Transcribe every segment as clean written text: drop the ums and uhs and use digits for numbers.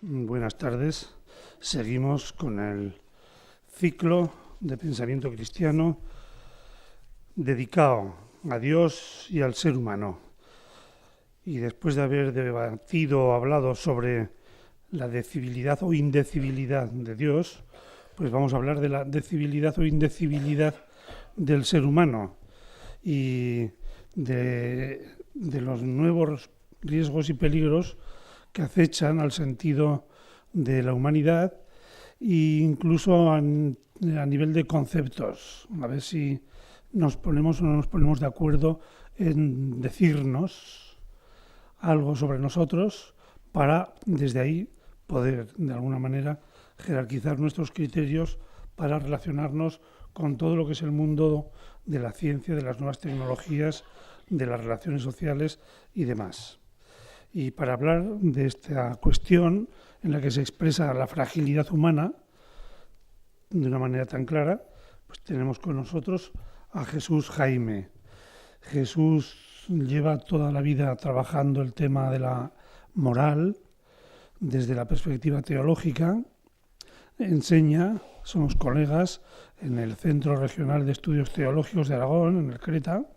Buenas tardes. Seguimos con el ciclo de pensamiento cristiano dedicado a Dios y al ser humano. Y después de haber debatido o hablado sobre la decibilidad o indecibilidad de Dios, pues vamos a hablar de la decibilidad o indecibilidad del ser humano y de los nuevos riesgos y peligros que acechan al sentido de la humanidad e incluso a nivel de conceptos. A ver si nos ponemos o no nos ponemos de acuerdo en decirnos algo sobre nosotros para desde ahí poder de alguna manera jerarquizar nuestros criterios para relacionarnos con todo lo que es el mundo de la ciencia, de las nuevas tecnologías, de las relaciones sociales y demás. Y para hablar de esta cuestión en la que se expresa la fragilidad humana de una manera tan clara, pues tenemos con nosotros a Jesús Jaime. Jesús lleva toda la vida trabajando el tema de la moral desde la perspectiva teológica, enseña, somos colegas en el Centro Regional de Estudios Teológicos de Aragón, en el CRETA,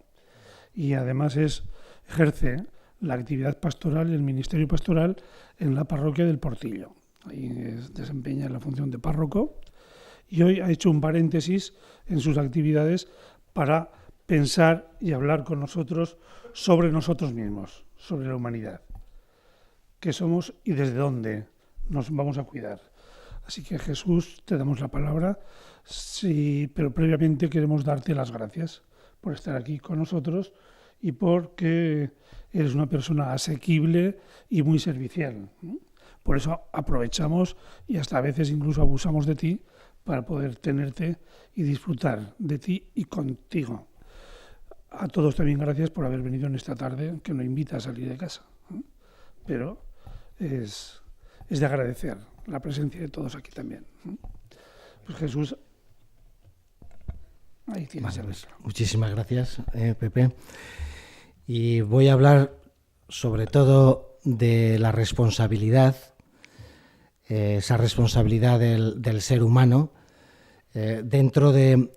y además ejerce la actividad pastoral y el ministerio pastoral en la parroquia del Portillo. Ahí desempeña la función de párroco y hoy ha hecho un paréntesis en sus actividades para pensar y hablar con nosotros sobre nosotros mismos, sobre la humanidad. ¿Qué somos y desde dónde nos vamos a cuidar? Así que Jesús, te damos la palabra, sí, pero previamente queremos darte las gracias por estar aquí con nosotros y porque eres una persona asequible y muy servicial, ¿no? Por eso aprovechamos y hasta a veces incluso abusamos de ti para poder tenerte y disfrutar de ti y contigo. A todos también gracias por haber venido en esta tarde, que nos invita a salir de casa, ¿no? Pero es de agradecer la presencia de todos aquí también, ¿no? Pues Jesús, ahí tienes el micro. Muchísimas gracias, Pepe. Y voy a hablar sobre todo de la responsabilidad, esa responsabilidad del ser humano, dentro de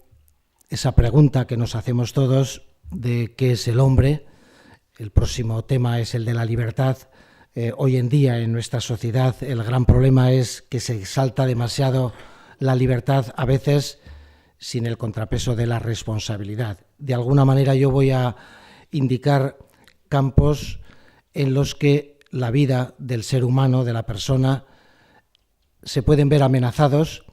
esa pregunta que nos hacemos todos de qué es el hombre. El próximo tema es el de la libertad. Hoy en día en nuestra sociedad el gran problema es que se exalta demasiado la libertad, a veces sin el contrapeso de la responsabilidad. De alguna manera yo voy a indicar campos en los que la vida del ser humano, de la persona, se pueden ver amenazados,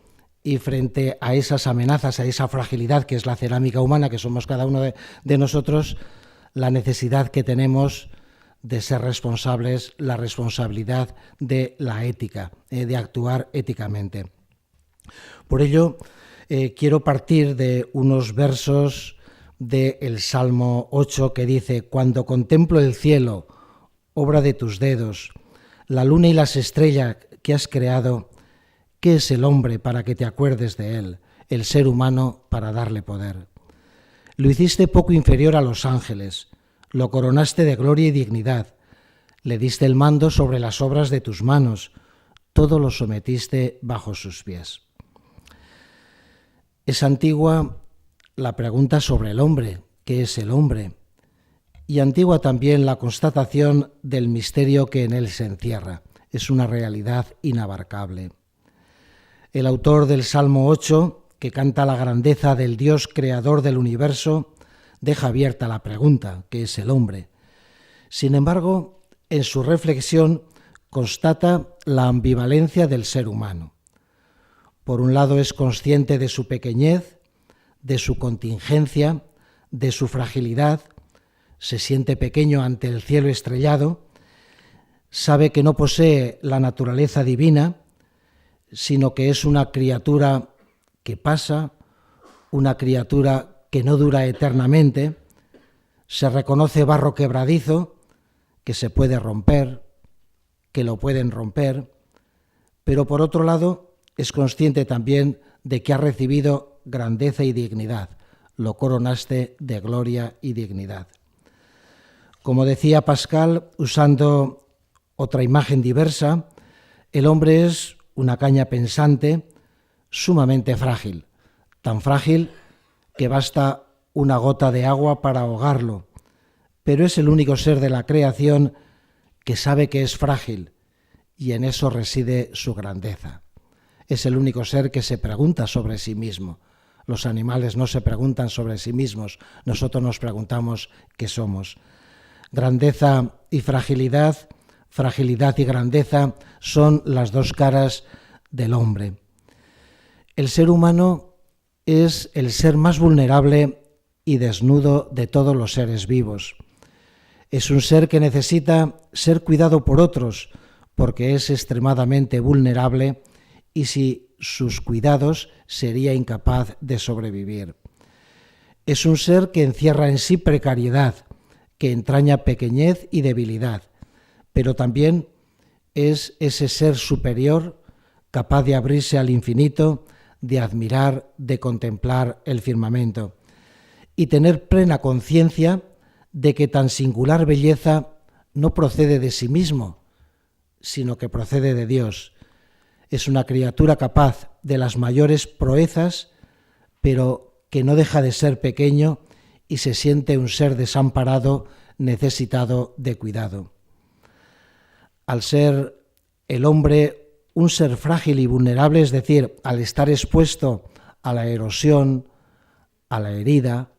y frente a esas amenazas, a esa fragilidad que es la cerámica humana, que somos cada uno de nosotros, la necesidad que tenemos de ser responsables, la responsabilidad de la ética, de actuar éticamente. Por ello, quiero partir de unos versos del Salmo 8 que dice: cuando contemplo el cielo, obra de tus dedos, la luna y las estrellas que has creado, ¿qué es el hombre para que te acuerdes de él, el ser humano para darle poder? Lo hiciste poco inferior a los ángeles, lo coronaste de gloria y dignidad, le diste el mando sobre las obras de tus manos, todo lo sometiste bajo sus pies. Es antigua la pregunta sobre el hombre, ¿qué es el hombre? Y antigua también la constatación del misterio que en él se encierra. Es una realidad inabarcable. El autor del Salmo 8, que canta la grandeza del Dios creador del universo, deja abierta la pregunta, ¿qué es el hombre? Sin embargo, en su reflexión constata la ambivalencia del ser humano. Por un lado es consciente de su pequeñez, de su contingencia, de su fragilidad, se siente pequeño ante el cielo estrellado, sabe que no posee la naturaleza divina, sino que es una criatura que pasa, una criatura que no dura eternamente, se reconoce barro quebradizo, que se puede romper, que lo pueden romper, pero por otro lado es consciente también de que ha recibido grandeza y dignidad, lo coronaste de gloria y dignidad. Como decía Pascal, usando otra imagen diversa, El hombre es una caña pensante sumamente frágil, tan frágil que basta una gota de agua para ahogarlo, pero es el único ser de la creación que sabe que es frágil y en eso reside su grandeza. Es el único ser que se pregunta sobre sí mismo. Los animales no se preguntan sobre sí mismos, nosotros nos preguntamos qué somos. Grandeza y fragilidad, fragilidad y grandeza son las dos caras del hombre. El ser humano es el ser más vulnerable y desnudo de todos los seres vivos. Es un ser que necesita ser cuidado por otros porque es extremadamente vulnerable y sin sus cuidados sería incapaz de sobrevivir. Es un ser que encierra en sí precariedad, que entraña pequeñez y debilidad, pero también es ese ser superior capaz de abrirse al infinito, de admirar, de contemplar el firmamento y tener plena conciencia de que tan singular belleza no procede de sí mismo, sino que procede de Dios. Es una criatura capaz de las mayores proezas, pero que no deja de ser pequeño y se siente un ser desamparado, necesitado de cuidado. Al ser el hombre un ser frágil y vulnerable, es decir, al estar expuesto a la erosión, a la herida,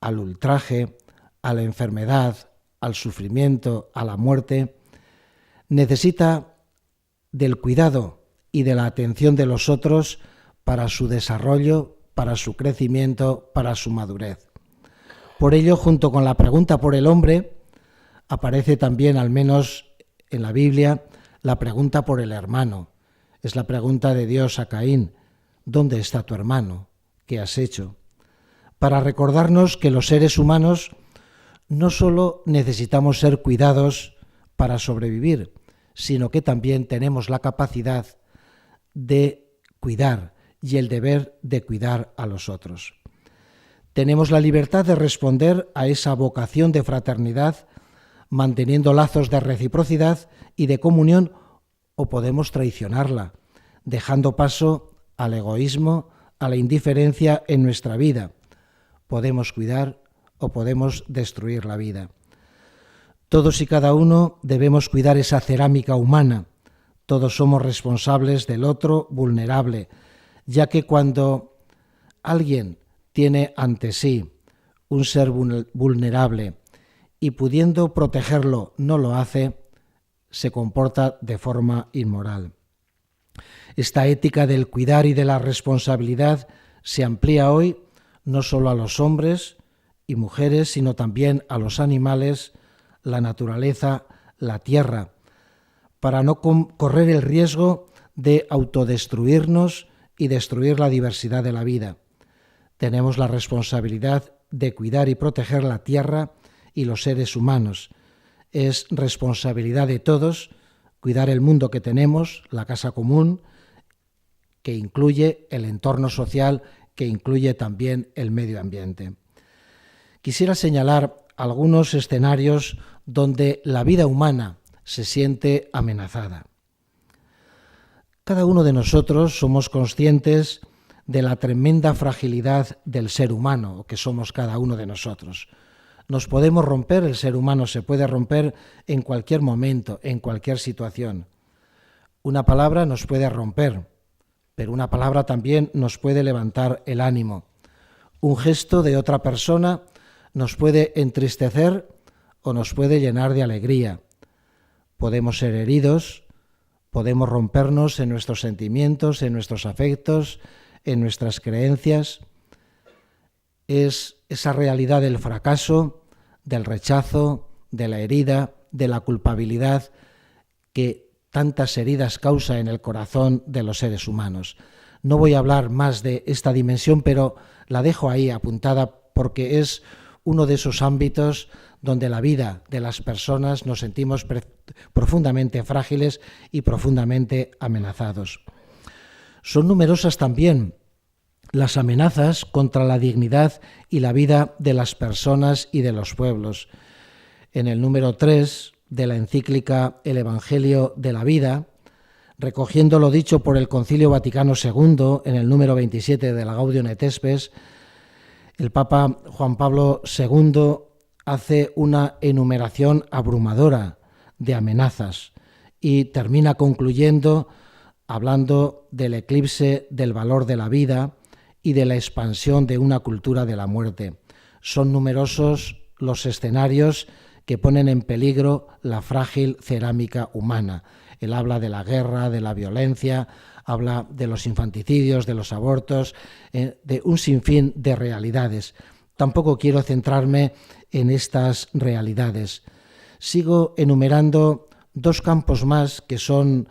al ultraje, a la enfermedad, al sufrimiento, a la muerte, necesita del cuidado y de la atención de los otros para su desarrollo, para su crecimiento, para su madurez. Por ello, junto con la pregunta por el hombre, aparece también, al menos en la Biblia, la pregunta por el hermano. Es la pregunta de Dios a Caín: ¿dónde está tu hermano? ¿Qué has hecho? Para recordarnos que los seres humanos no solo necesitamos ser cuidados para sobrevivir, sino que también tenemos la capacidad de cuidar y el deber de cuidar a los otros. Tenemos la libertad de responder a esa vocación de fraternidad, manteniendo lazos de reciprocidad y de comunión, o podemos traicionarla, dejando paso al egoísmo, a la indiferencia en nuestra vida. Podemos cuidar o podemos destruir la vida. Todos y cada uno debemos cuidar esa cerámica humana. Todos somos responsables del otro vulnerable, ya que cuando alguien tiene ante sí un ser vulnerable y pudiendo protegerlo no lo hace, se comporta de forma inmoral. Esta ética del cuidar y de la responsabilidad se amplía hoy no solo a los hombres y mujeres, sino también a los animales, la naturaleza, la tierra, para no correr el riesgo de autodestruirnos y destruir la diversidad de la vida. Tenemos la responsabilidad de cuidar y proteger la tierra y los seres humanos. Es responsabilidad de todos cuidar el mundo que tenemos, la casa común, que incluye el entorno social, que incluye también el medio ambiente. Quisiera señalar algunos escenarios donde la vida humana se siente amenazada. Cada uno de nosotros somos conscientes de la tremenda fragilidad del ser humano, que somos cada uno de nosotros. Nos podemos romper, el ser humano se puede romper en cualquier momento, en cualquier situación. Una palabra nos puede romper, pero una palabra también nos puede levantar el ánimo. Un gesto de otra persona nos puede entristecer o nos puede llenar de alegría. Podemos ser heridos, podemos rompernos en nuestros sentimientos, en nuestros afectos, en nuestras creencias. Es esa realidad del fracaso, del rechazo, de la herida, de la culpabilidad que tantas heridas causa en el corazón de los seres humanos. No voy a hablar más de esta dimensión, pero la dejo ahí apuntada porque es uno de esos ámbitos donde la vida de las personas nos sentimos profundamente frágiles y profundamente amenazados. Son numerosas también las amenazas contra la dignidad y la vida de las personas y de los pueblos. En el número 3 de la encíclica El Evangelio de la Vida, Recogiendo lo dicho por el Concilio Vaticano II en el número 27 de la Gaudium et Spes, el Papa Juan Pablo II hace una enumeración abrumadora de amenazas y termina concluyendo hablando del eclipse del valor de la vida y de la expansión de una cultura de la muerte. Son numerosos los escenarios que ponen en peligro la frágil cerámica humana. Él habla de la guerra, de la violencia, habla de los infanticidios, de los abortos, de un sinfín de realidades. Tampoco quiero centrarme en estas realidades. Sigo enumerando dos campos más que son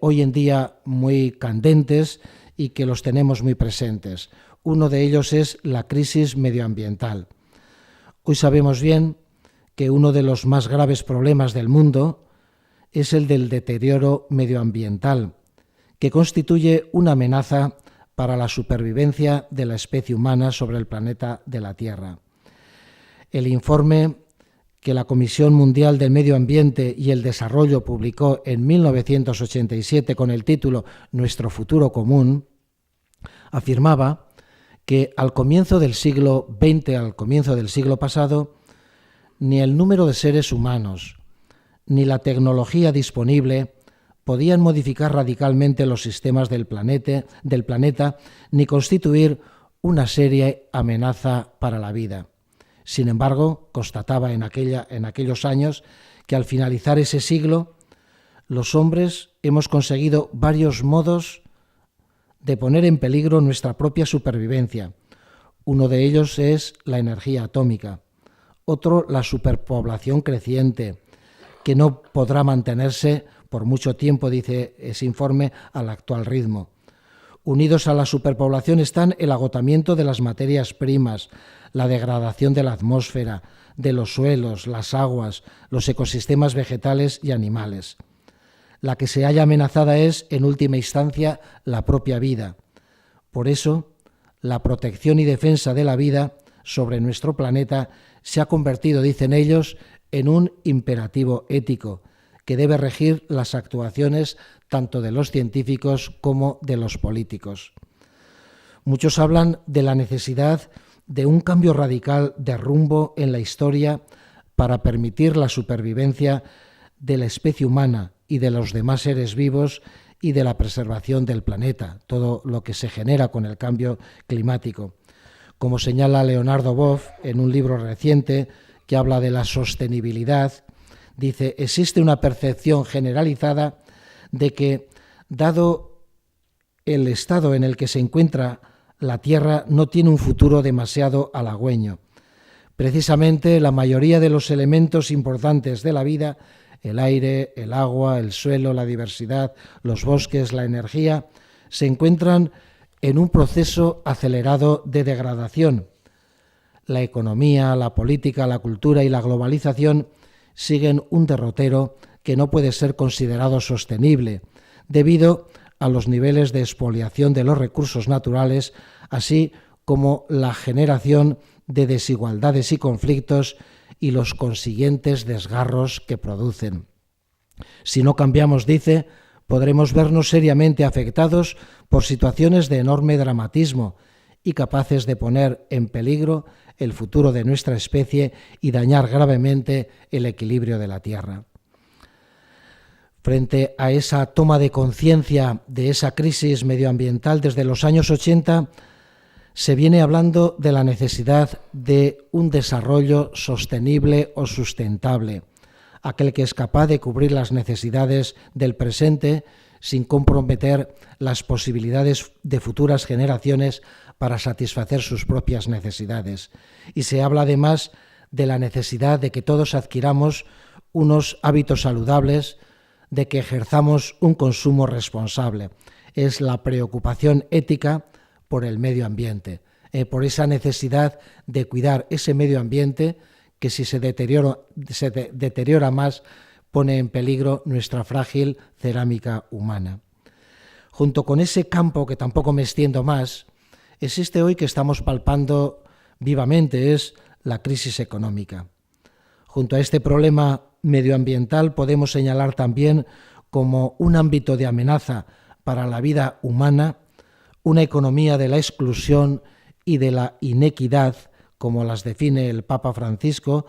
hoy en día muy candentes y que los tenemos muy presentes. Uno de ellos es la crisis medioambiental. Hoy sabemos bien que uno de los más graves problemas del mundo es el del deterioro medioambiental, que constituye una amenaza para la supervivencia de la especie humana sobre el planeta de la Tierra. El informe que la Comisión Mundial del Medio Ambiente y el Desarrollo publicó en 1987 con el título Nuestro futuro común, afirmaba que al comienzo del siglo XX, al comienzo del siglo pasado, ni el número de seres humanos, ni la tecnología disponible podían modificar radicalmente los sistemas del planeta, ni constituir una seria amenaza para la vida. Sin embargo, constataba en aquellos años que al finalizar ese siglo, los hombres hemos conseguido varios modos de poner en peligro nuestra propia supervivencia. Uno de ellos es la energía atómica, otro la superpoblación creciente, que no podrá mantenerse por mucho tiempo, dice ese informe, al actual ritmo. Unidos a la superpoblación están el agotamiento de las materias primas, la degradación de la atmósfera, de los suelos, las aguas, los ecosistemas vegetales y animales. La que se halla amenazada es, en última instancia, la propia vida. Por eso, la protección y defensa de la vida sobre nuestro planeta se ha convertido, dicen ellos, en un imperativo ético que debe regir las actuaciones tanto de los científicos como de los políticos. Muchos hablan de la necesidad de un cambio radical de rumbo en la historia para permitir la supervivencia de la especie humana y de los demás seres vivos y de la preservación del planeta, todo lo que se genera con el cambio climático. Como señala Leonardo Boff en un libro reciente que habla de la sostenibilidad, dice: existe una percepción generalizada de que, dado el estado en el que se encuentra la Tierra, no tiene un futuro demasiado halagüeño. Precisamente la mayoría de los elementos importantes de la vida, el aire, el agua, el suelo, la diversidad, los bosques, la energía, se encuentran en un proceso acelerado de degradación. La economía, la política, la cultura y la globalización siguen un derrotero que no puede ser considerado sostenible, debido a los niveles de expoliación de los recursos naturales, así como la generación de desigualdades y conflictos y los consiguientes desgarros que producen. Si no cambiamos, dice, podremos vernos seriamente afectados por situaciones de enorme dramatismo y capaces de poner en peligro el futuro de nuestra especie y dañar gravemente el equilibrio de la Tierra. Frente a esa toma de conciencia de esa crisis medioambiental desde los años 80, se viene hablando de la necesidad de un desarrollo sostenible o sustentable, aquel que es capaz de cubrir las necesidades del presente sin comprometer las posibilidades de futuras generaciones para satisfacer sus propias necesidades. Y se habla además de la necesidad de que todos adquiramos unos hábitos saludables, de que ejerzamos un consumo responsable. Es la preocupación ética por el medio ambiente, por esa necesidad de cuidar ese medio ambiente que, si se deteriora más, pone en peligro nuestra frágil cerámica humana. Junto con ese campo, que tampoco me extiendo más, existe hoy que estamos palpando vivamente, es la crisis económica. Junto a este problema medioambiental podemos señalar también como un ámbito de amenaza para la vida humana, una economía de la exclusión y de la inequidad, como las define el Papa Francisco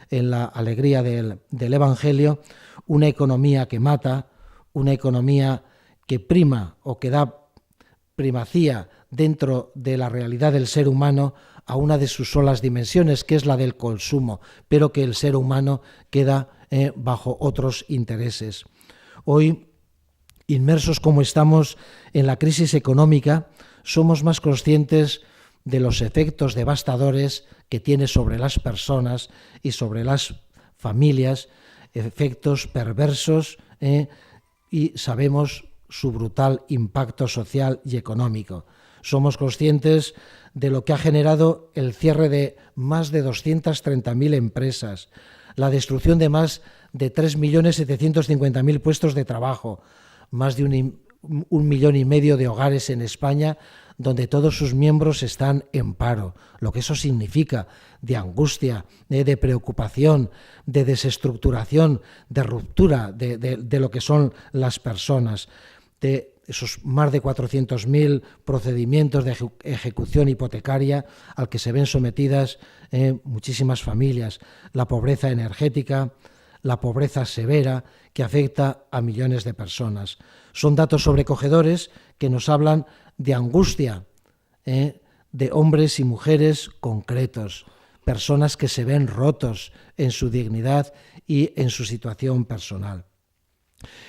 en la alegría del Evangelio, una economía que mata, una economía que prima o que da primacía dentro de la realidad del ser humano a una de sus solas dimensiones, que es la del consumo, pero que el ser humano queda bajo otros intereses. Hoy, inmersos como estamos en la crisis económica, somos más conscientes de los efectos devastadores que tiene sobre las personas y sobre las familias, efectos perversos, y sabemos su brutal impacto social y económico. Somos conscientes de lo que ha generado el cierre de más de 230.000 empresas, la destrucción de más de 3.750.000 puestos de trabajo, más de 1,5 millones de hogares en España donde todos sus miembros están en paro, lo que eso significa de angustia, de preocupación, de desestructuración, de ruptura de lo que son las personas, de esos más de 400.000 procedimientos de ejecución hipotecaria al que se ven sometidas muchísimas familias, la pobreza energética, la pobreza severa que afecta a millones de personas. Son datos sobrecogedores que nos hablan de angustia de hombres y mujeres concretos, personas que se ven rotos en su dignidad y en su situación personal.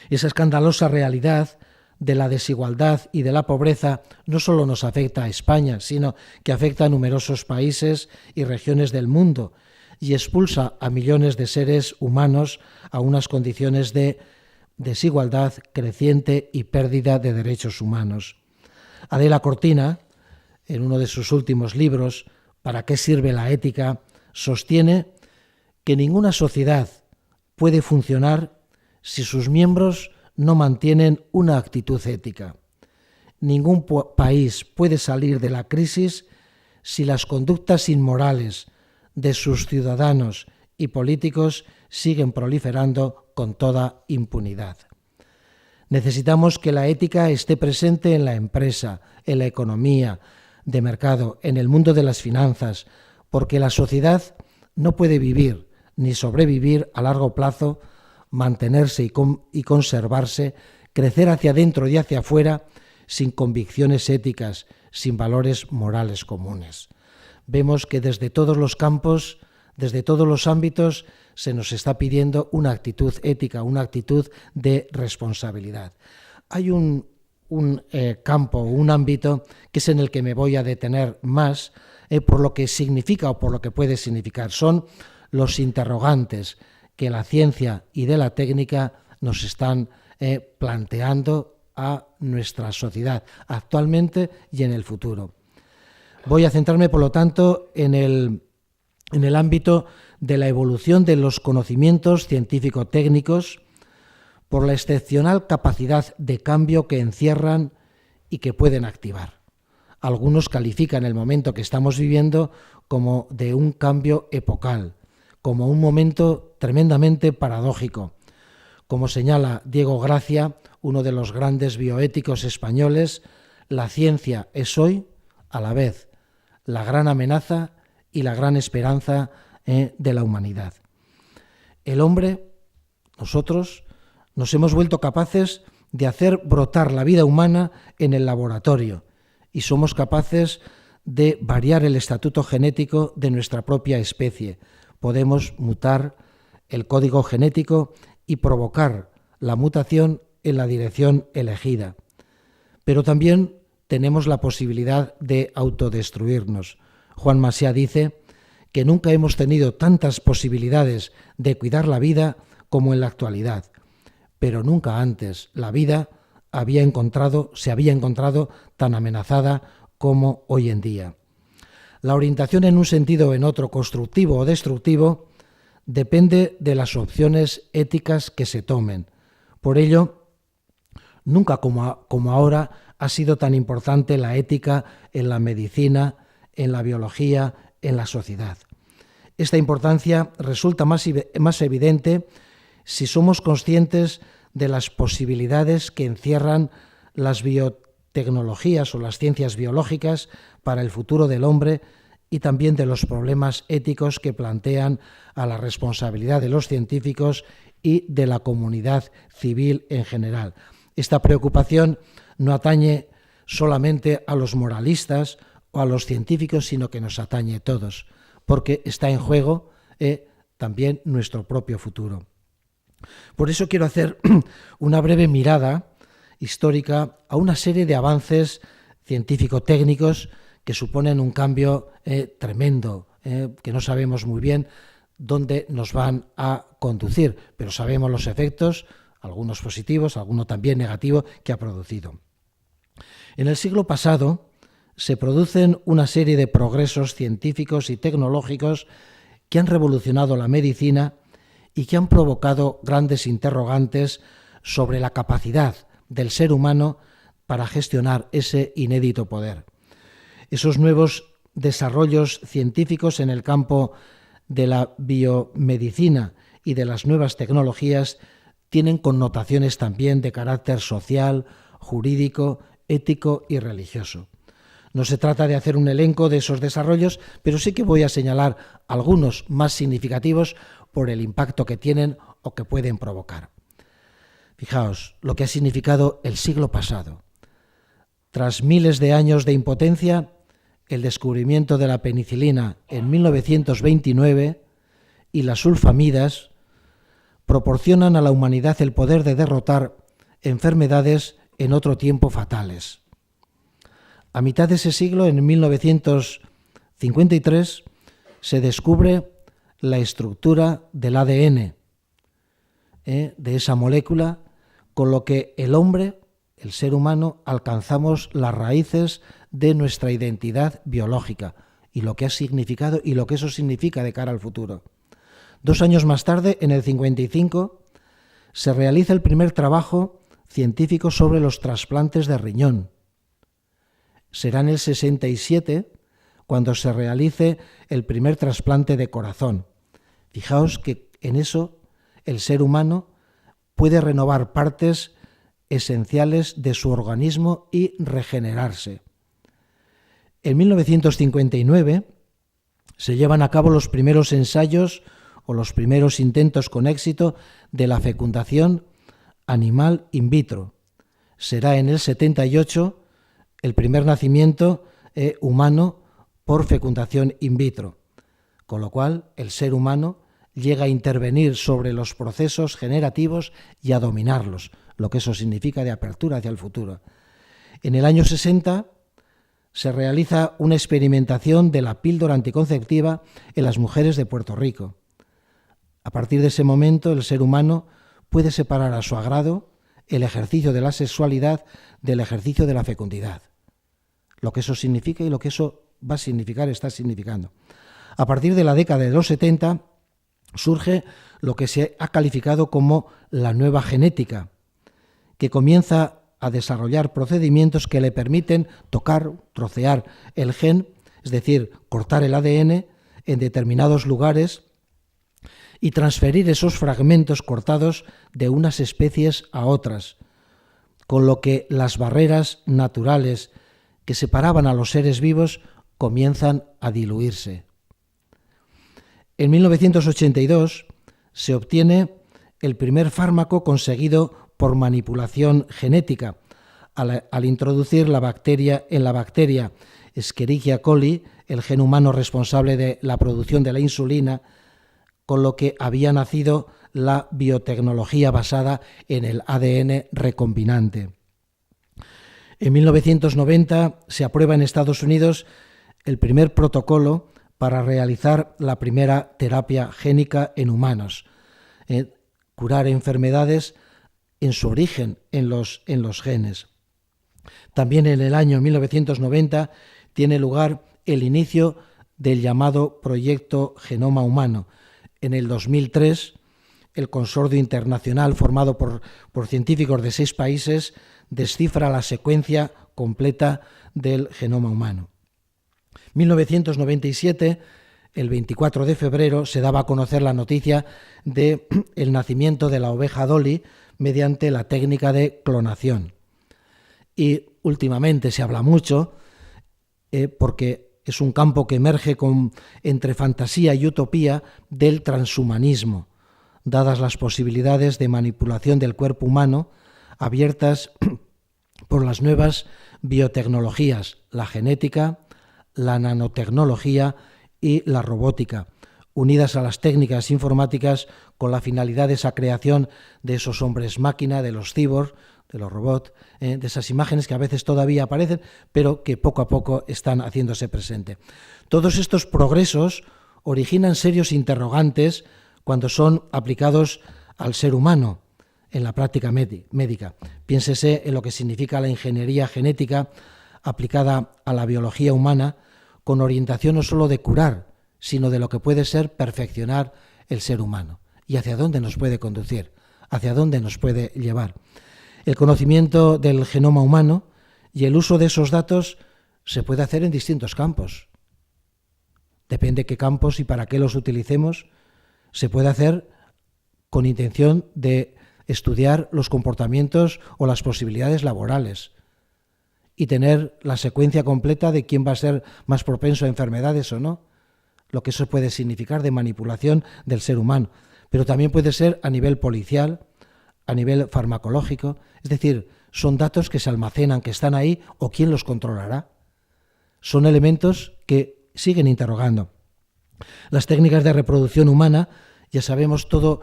Esa escandalosa realidad de la desigualdad y de la pobreza no solo nos afecta a España, sino que afecta a numerosos países y regiones del mundo y expulsa a millones de seres humanos a unas condiciones de desigualdad creciente y pérdida de derechos humanos. Adela Cortina, en uno de sus últimos libros, ¿Para qué sirve la ética?, sostiene que ninguna sociedad puede funcionar si sus miembros no mantienen una actitud ética. Ningún país puede salir de la crisis si las conductas inmorales de sus ciudadanos y políticos siguen proliferando con toda impunidad. Necesitamos que la ética esté presente en la empresa, en la economía de mercado, en el mundo de las finanzas, porque la sociedad no puede vivir ni sobrevivir a largo plazo, mantenerse y conservarse, crecer hacia adentro y hacia afuera sin convicciones éticas, sin valores morales comunes. Vemos que desde todos los campos, desde todos los ámbitos, se nos está pidiendo una actitud ética, una actitud de responsabilidad. Hay un campo, un ámbito que es en el que me voy a detener más por lo que significa o por lo que puede significar. Son los interrogantes que la ciencia y de la técnica nos están planteando a nuestra sociedad actualmente y en el futuro. Voy a centrarme, por lo tanto, en el ámbito de la evolución de los conocimientos científico-técnicos por la excepcional capacidad de cambio que encierran y que pueden activar. Algunos califican el momento que estamos viviendo como de un cambio epocal, como un momento tremendamente paradójico. Como señala Diego Gracia, uno de los grandes bioéticos españoles, la ciencia es hoy, a la vez, la gran amenaza y la gran esperanza de la humanidad. El hombre, nosotros, nos hemos vuelto capaces de hacer brotar la vida humana en el laboratorio y somos capaces de variar el estatuto genético de nuestra propia especie. Podemos mutar el código genético y provocar la mutación en la dirección elegida. Pero también tenemos la posibilidad de autodestruirnos. Juan Massieu dice que nunca hemos tenido tantas posibilidades de cuidar la vida como en la actualidad, pero nunca antes la vida se había encontrado tan amenazada como hoy en día. La orientación en un sentido o en otro, constructivo o destructivo, depende de las opciones éticas que se tomen. Por ello, nunca como ahora ha sido tan importante la ética en la medicina, en la biología, en la sociedad. Esta importancia resulta más evidente si somos conscientes de las posibilidades que encierran las biotecnologías o las ciencias biológicas para el futuro del hombre y también de los problemas éticos que plantean a la responsabilidad de los científicos y de la comunidad civil en general. Esta preocupación no atañe solamente a los moralistas o a los científicos, sino que nos atañe a todos, porque está en juego también nuestro propio futuro. Por eso quiero hacer una breve mirada histórica a una serie de avances científico-técnicos que suponen un cambio tremendo, que no sabemos muy bien dónde nos van a conducir, pero sabemos los efectos, algunos positivos, algunos también negativos, que ha producido. En el siglo pasado se producen una serie de progresos científicos y tecnológicos que han revolucionado la medicina y que han provocado grandes interrogantes sobre la capacidad del ser humano para gestionar ese inédito poder. Esos nuevos desarrollos científicos en el campo de la biomedicina y de las nuevas tecnologías tienen connotaciones también de carácter social, jurídico, ético y religioso. No se trata de hacer un elenco de esos desarrollos, pero sí que voy a señalar algunos más significativos por el impacto que tienen o que pueden provocar. Fijaos lo que ha significado el siglo pasado. Tras miles de años de impotencia, el descubrimiento de la penicilina en 1929 y las sulfamidas proporcionan a la humanidad el poder de derrotar enfermedades en otro tiempo fatales. A mitad de ese siglo, en 1953, se descubre la estructura del ADN, de esa molécula, con lo que el hombre, el ser humano, alcanzamos las raíces de nuestra identidad biológica y lo que ha significado y lo que eso significa de cara al futuro. 2 años más tarde, en el 55, se realiza el primer trabajo científico sobre los trasplantes de riñón. Será en el 67 cuando se realice el primer trasplante de corazón. Fijaos que en eso el ser humano puede renovar partes esenciales de su organismo y regenerarse. En 1959 se llevan a cabo los primeros ensayos o los primeros intentos con éxito de la fecundación animal in vitro. Será en el 78 el primer nacimiento humano por fecundación in vitro, con lo cual el ser humano llega a intervenir sobre los procesos generativos y a dominarlos, lo que eso significa de apertura hacia el futuro. En el año 60 se realiza una experimentación de la píldora anticonceptiva en las mujeres de Puerto Rico. A partir de ese momento, el ser humano puede separar a su agrado el ejercicio de la sexualidad del ejercicio de la fecundidad. Lo que eso significa y lo que eso va a significar, está significando. A partir de la década de los 70 surge lo que se ha calificado como la nueva genética, que comienza a desarrollar procedimientos que le permiten tocar, trocear el gen, es decir, cortar el ADN en determinados lugares y transferir esos fragmentos cortados de unas especies a otras, con lo que las barreras naturales que separaban a los seres vivos comienzan a diluirse. En 1982 se obtiene el primer fármaco conseguido por manipulación genética, al introducir en la bacteria Escherichia coli, el gen humano responsable de la producción de la insulina, con lo que había nacido la biotecnología basada en el ADN recombinante. En 1990 se aprueba en Estados Unidos el primer protocolo para realizar la primera terapia génica en humanos, curar enfermedades en su origen, en los genes. También en el año 1990 tiene lugar el inicio del llamado Proyecto Genoma Humano. En el 2003, el consorcio internacional formado por científicos de 6 países descifra la secuencia completa del genoma humano. 1997, el 24 de febrero, se daba a conocer la noticia del nacimiento de la oveja Dolly, mediante la técnica de clonación. Y últimamente se habla mucho, porque es un campo que emerge entre fantasía y utopía, del transhumanismo, dadas las posibilidades de manipulación del cuerpo humano abiertas por las nuevas biotecnologías, la genética, la nanotecnología y la robótica, unidas a las técnicas informáticas con la finalidad de esa creación de esos hombres máquina, de los cyborgs, de los robots, de esas imágenes que a veces todavía aparecen, pero que poco a poco están haciéndose presente. Todos estos progresos originan serios interrogantes cuando son aplicados al ser humano en la práctica médica. Piénsese en lo que significa la ingeniería genética aplicada a la biología humana, con orientación no solo de curar, sino de lo que puede ser perfeccionar el ser humano. ¿Y hacia dónde nos puede conducir? ¿Hacia dónde nos puede llevar? El conocimiento del genoma humano y el uso de esos datos se puede hacer en distintos campos. Depende qué campos y para qué los utilicemos. Se puede hacer con intención de estudiar los comportamientos o las posibilidades laborales y tener la secuencia completa de quién va a ser más propenso a enfermedades o no, lo que eso puede significar de manipulación del ser humano. Pero también puede ser a nivel policial, a nivel farmacológico, es decir, son datos que se almacenan, que están ahí, o quién los controlará. Son elementos que siguen interrogando. Las técnicas de reproducción humana, ya sabemos todos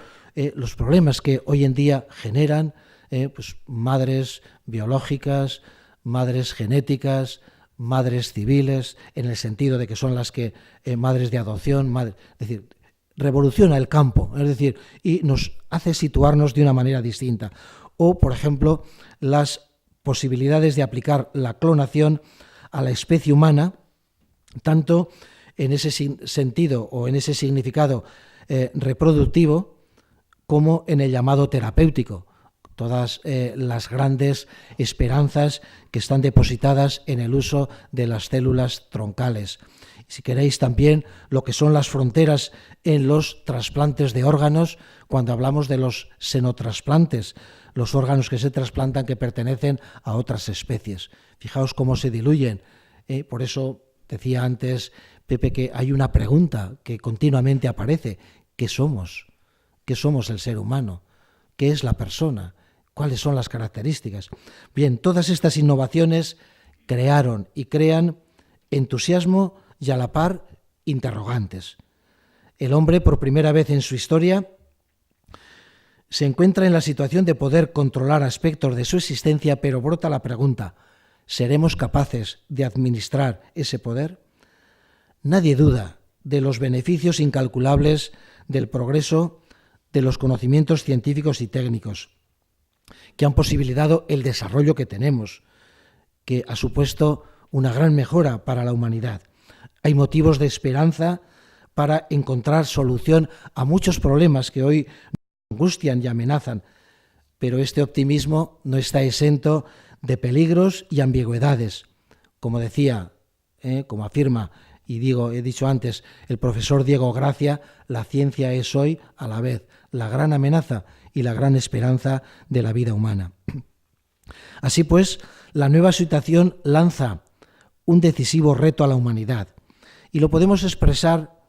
los problemas que hoy en día generan, pues madres biológicas, madres genéticas, madres civiles, en el sentido de que son las que madres de adopción, es decir, revoluciona el campo, es decir, y nos hace situarnos de una manera distinta. O, por ejemplo, las posibilidades de aplicar la clonación a la especie humana, tanto en ese sentido o en ese significado reproductivo, como en el llamado terapéutico. Todas las grandes esperanzas que están depositadas en el uso de las células troncales. Si queréis también lo que son las fronteras en los trasplantes de órganos, cuando hablamos de los xenotrasplantes, los órganos que se trasplantan que pertenecen a otras especies. Fijaos cómo se diluyen. Por eso decía antes, Pepe, que hay una pregunta que continuamente aparece. ¿Qué somos? ¿Qué somos el ser humano? ¿Qué es la persona? ¿Cuáles son las características? Bien, todas estas innovaciones crearon y crean entusiasmo y a la par interrogantes. El hombre, por primera vez en su historia, se encuentra en la situación de poder controlar aspectos de su existencia, pero brota la pregunta: ¿seremos capaces de administrar ese poder? Nadie duda de los beneficios incalculables del progreso de los conocimientos científicos y técnicos, que han posibilitado el desarrollo que tenemos, que ha supuesto una gran mejora para la humanidad. Hay motivos de esperanza para encontrar solución a muchos problemas que hoy nos angustian y amenazan, pero este optimismo no está exento de peligros y ambigüedades. Como decía, como afirma y he dicho antes, el profesor Diego Gracia, la ciencia es hoy a la vez la gran amenaza y la gran esperanza de la vida humana. Así pues, la nueva situación lanza un decisivo reto a la humanidad y lo podemos expresar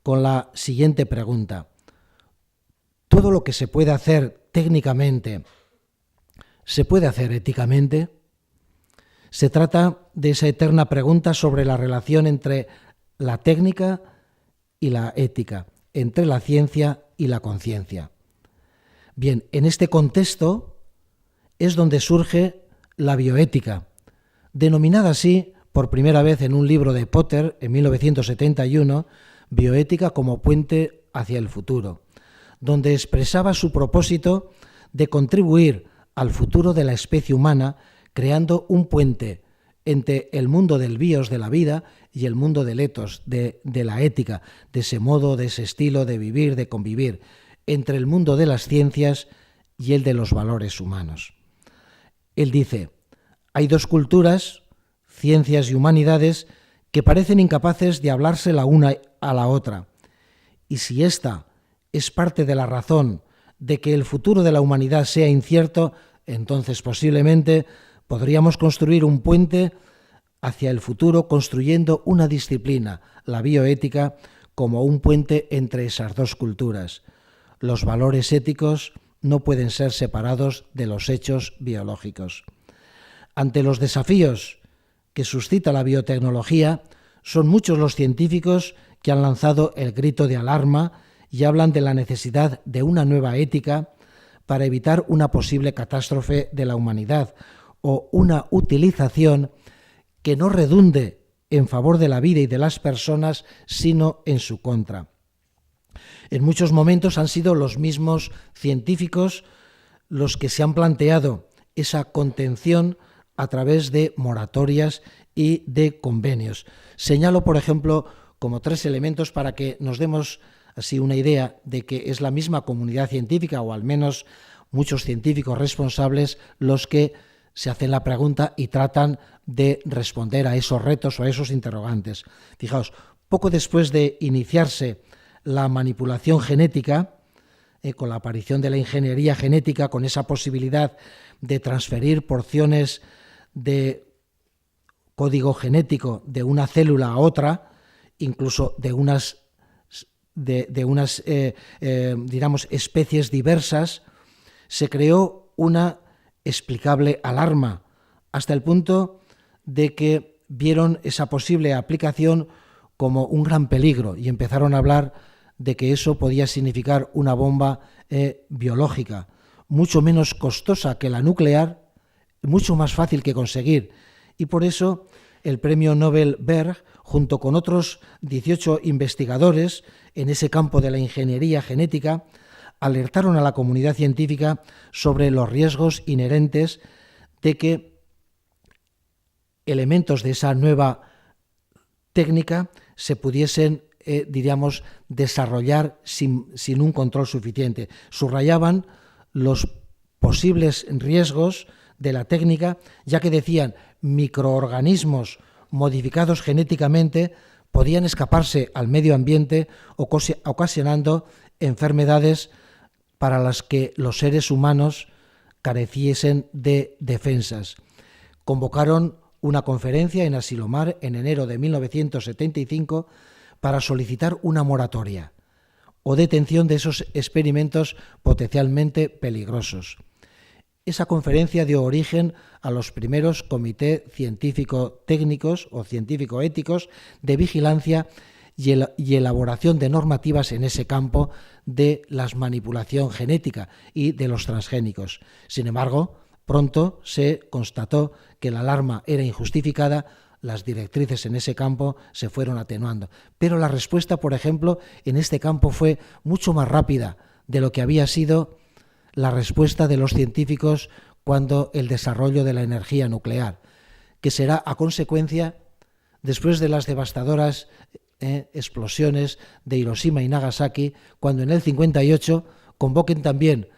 con la siguiente pregunta: ¿todo lo que se puede hacer técnicamente se puede hacer éticamente? Se trata de esa eterna pregunta sobre la relación entre la técnica y la ética, entre la ciencia y la conciencia. Bien, en este contexto es donde surge la bioética, denominada así por primera vez en un libro de Potter en 1971, Bioética como puente hacia el futuro, donde expresaba su propósito de contribuir al futuro de la especie humana creando un puente entre el mundo del bios, de la vida, y el mundo del ethos, de la ética, de ese modo, de ese estilo de vivir, de convivir, entre el mundo de las ciencias y el de los valores humanos. Él dice: hay dos culturas, ciencias y humanidades, que parecen incapaces de hablarse la una a la otra, y si esta es parte de la razón de que el futuro de la humanidad sea incierto, entonces posiblemente podríamos construir un puente hacia el futuro construyendo una disciplina, la bioética, como un puente entre esas dos culturas. Los valores éticos no pueden ser separados de los hechos biológicos. Ante los desafíos que suscita la biotecnología, son muchos los científicos que han lanzado el grito de alarma y hablan de la necesidad de una nueva ética para evitar una posible catástrofe de la humanidad o una utilización que no redunde en favor de la vida y de las personas, sino en su contra. En muchos momentos han sido los mismos científicos los que se han planteado esa contención a través de moratorias y de convenios. Señalo, por ejemplo, como 3 elementos para que nos demos así una idea de que es la misma comunidad científica, o al menos muchos científicos responsables, los que se hacen la pregunta y tratan de responder a esos retos o a esos interrogantes. Fijaos, poco después de iniciarse la manipulación genética, con la aparición de la ingeniería genética, con esa posibilidad de transferir porciones de código genético de una célula a otra, incluso de unas digamos, especies diversas, se creó una explicable alarma, hasta el punto de que vieron esa posible aplicación como un gran peligro y empezaron a hablar de que eso podía significar una bomba biológica, mucho menos costosa que la nuclear, mucho más fácil que conseguir. Y por eso el premio Nobel Berg, junto con otros 18 investigadores en ese campo de la ingeniería genética, alertaron a la comunidad científica sobre los riesgos inherentes de que elementos de esa nueva técnica se pudiesen, diríamos, desarrollar sin un control suficiente. Subrayaban los posibles riesgos de la técnica, ya que decían microorganismos modificados genéticamente podían escaparse al medio ambiente, ocasionando enfermedades para las que los seres humanos careciesen de defensas. Convocaron una conferencia en Asilomar en enero de 1975 para solicitar una moratoria o detención de esos experimentos potencialmente peligrosos. Esa conferencia dio origen a los primeros comités científico-técnicos o científico-éticos de vigilancia y elaboración de normativas en ese campo de la manipulación genética y de los transgénicos. Sin embargo, pronto se constató que la alarma era injustificada, las directrices en ese campo se fueron atenuando. Pero la respuesta, por ejemplo, en este campo fue mucho más rápida de lo que había sido la respuesta de los científicos cuando el desarrollo de la energía nuclear, que será a consecuencia, después de las devastadoras explosiones de Hiroshima y Nagasaki, cuando en el 58 convoquen también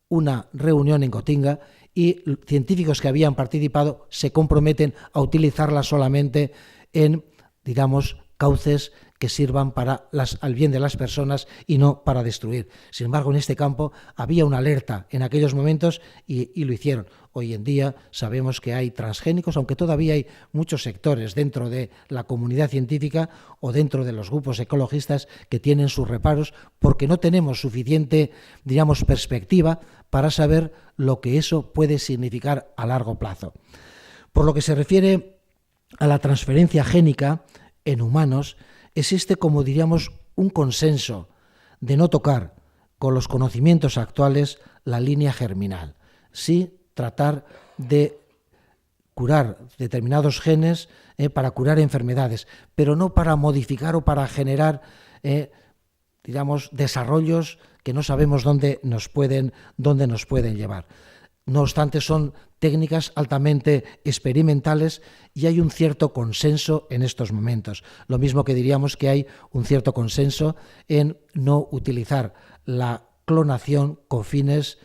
una reunión en Gotinga y científicos que habían participado se comprometen a utilizarla solamente en, digamos, cauces que sirvan para al bien de las personas y no para destruir. Sin embargo, en este campo había una alerta en aquellos momentos y lo hicieron. Hoy en día sabemos que hay transgénicos, aunque todavía hay muchos sectores dentro de la comunidad científica o dentro de los grupos ecologistas que tienen sus reparos porque no tenemos suficiente, digamos, perspectiva para saber lo que eso puede significar a largo plazo. Por lo que se refiere a la transferencia génica en humanos, existe, como diríamos, un consenso de no tocar con los conocimientos actuales la línea germinal, sí tratar de curar determinados genes para curar enfermedades, pero no para modificar o para generar, digamos, desarrollos que no sabemos dónde nos pueden llevar. No obstante, son técnicas altamente experimentales y hay un cierto consenso en estos momentos. Lo mismo que diríamos que hay un cierto consenso en no utilizar la clonación con fines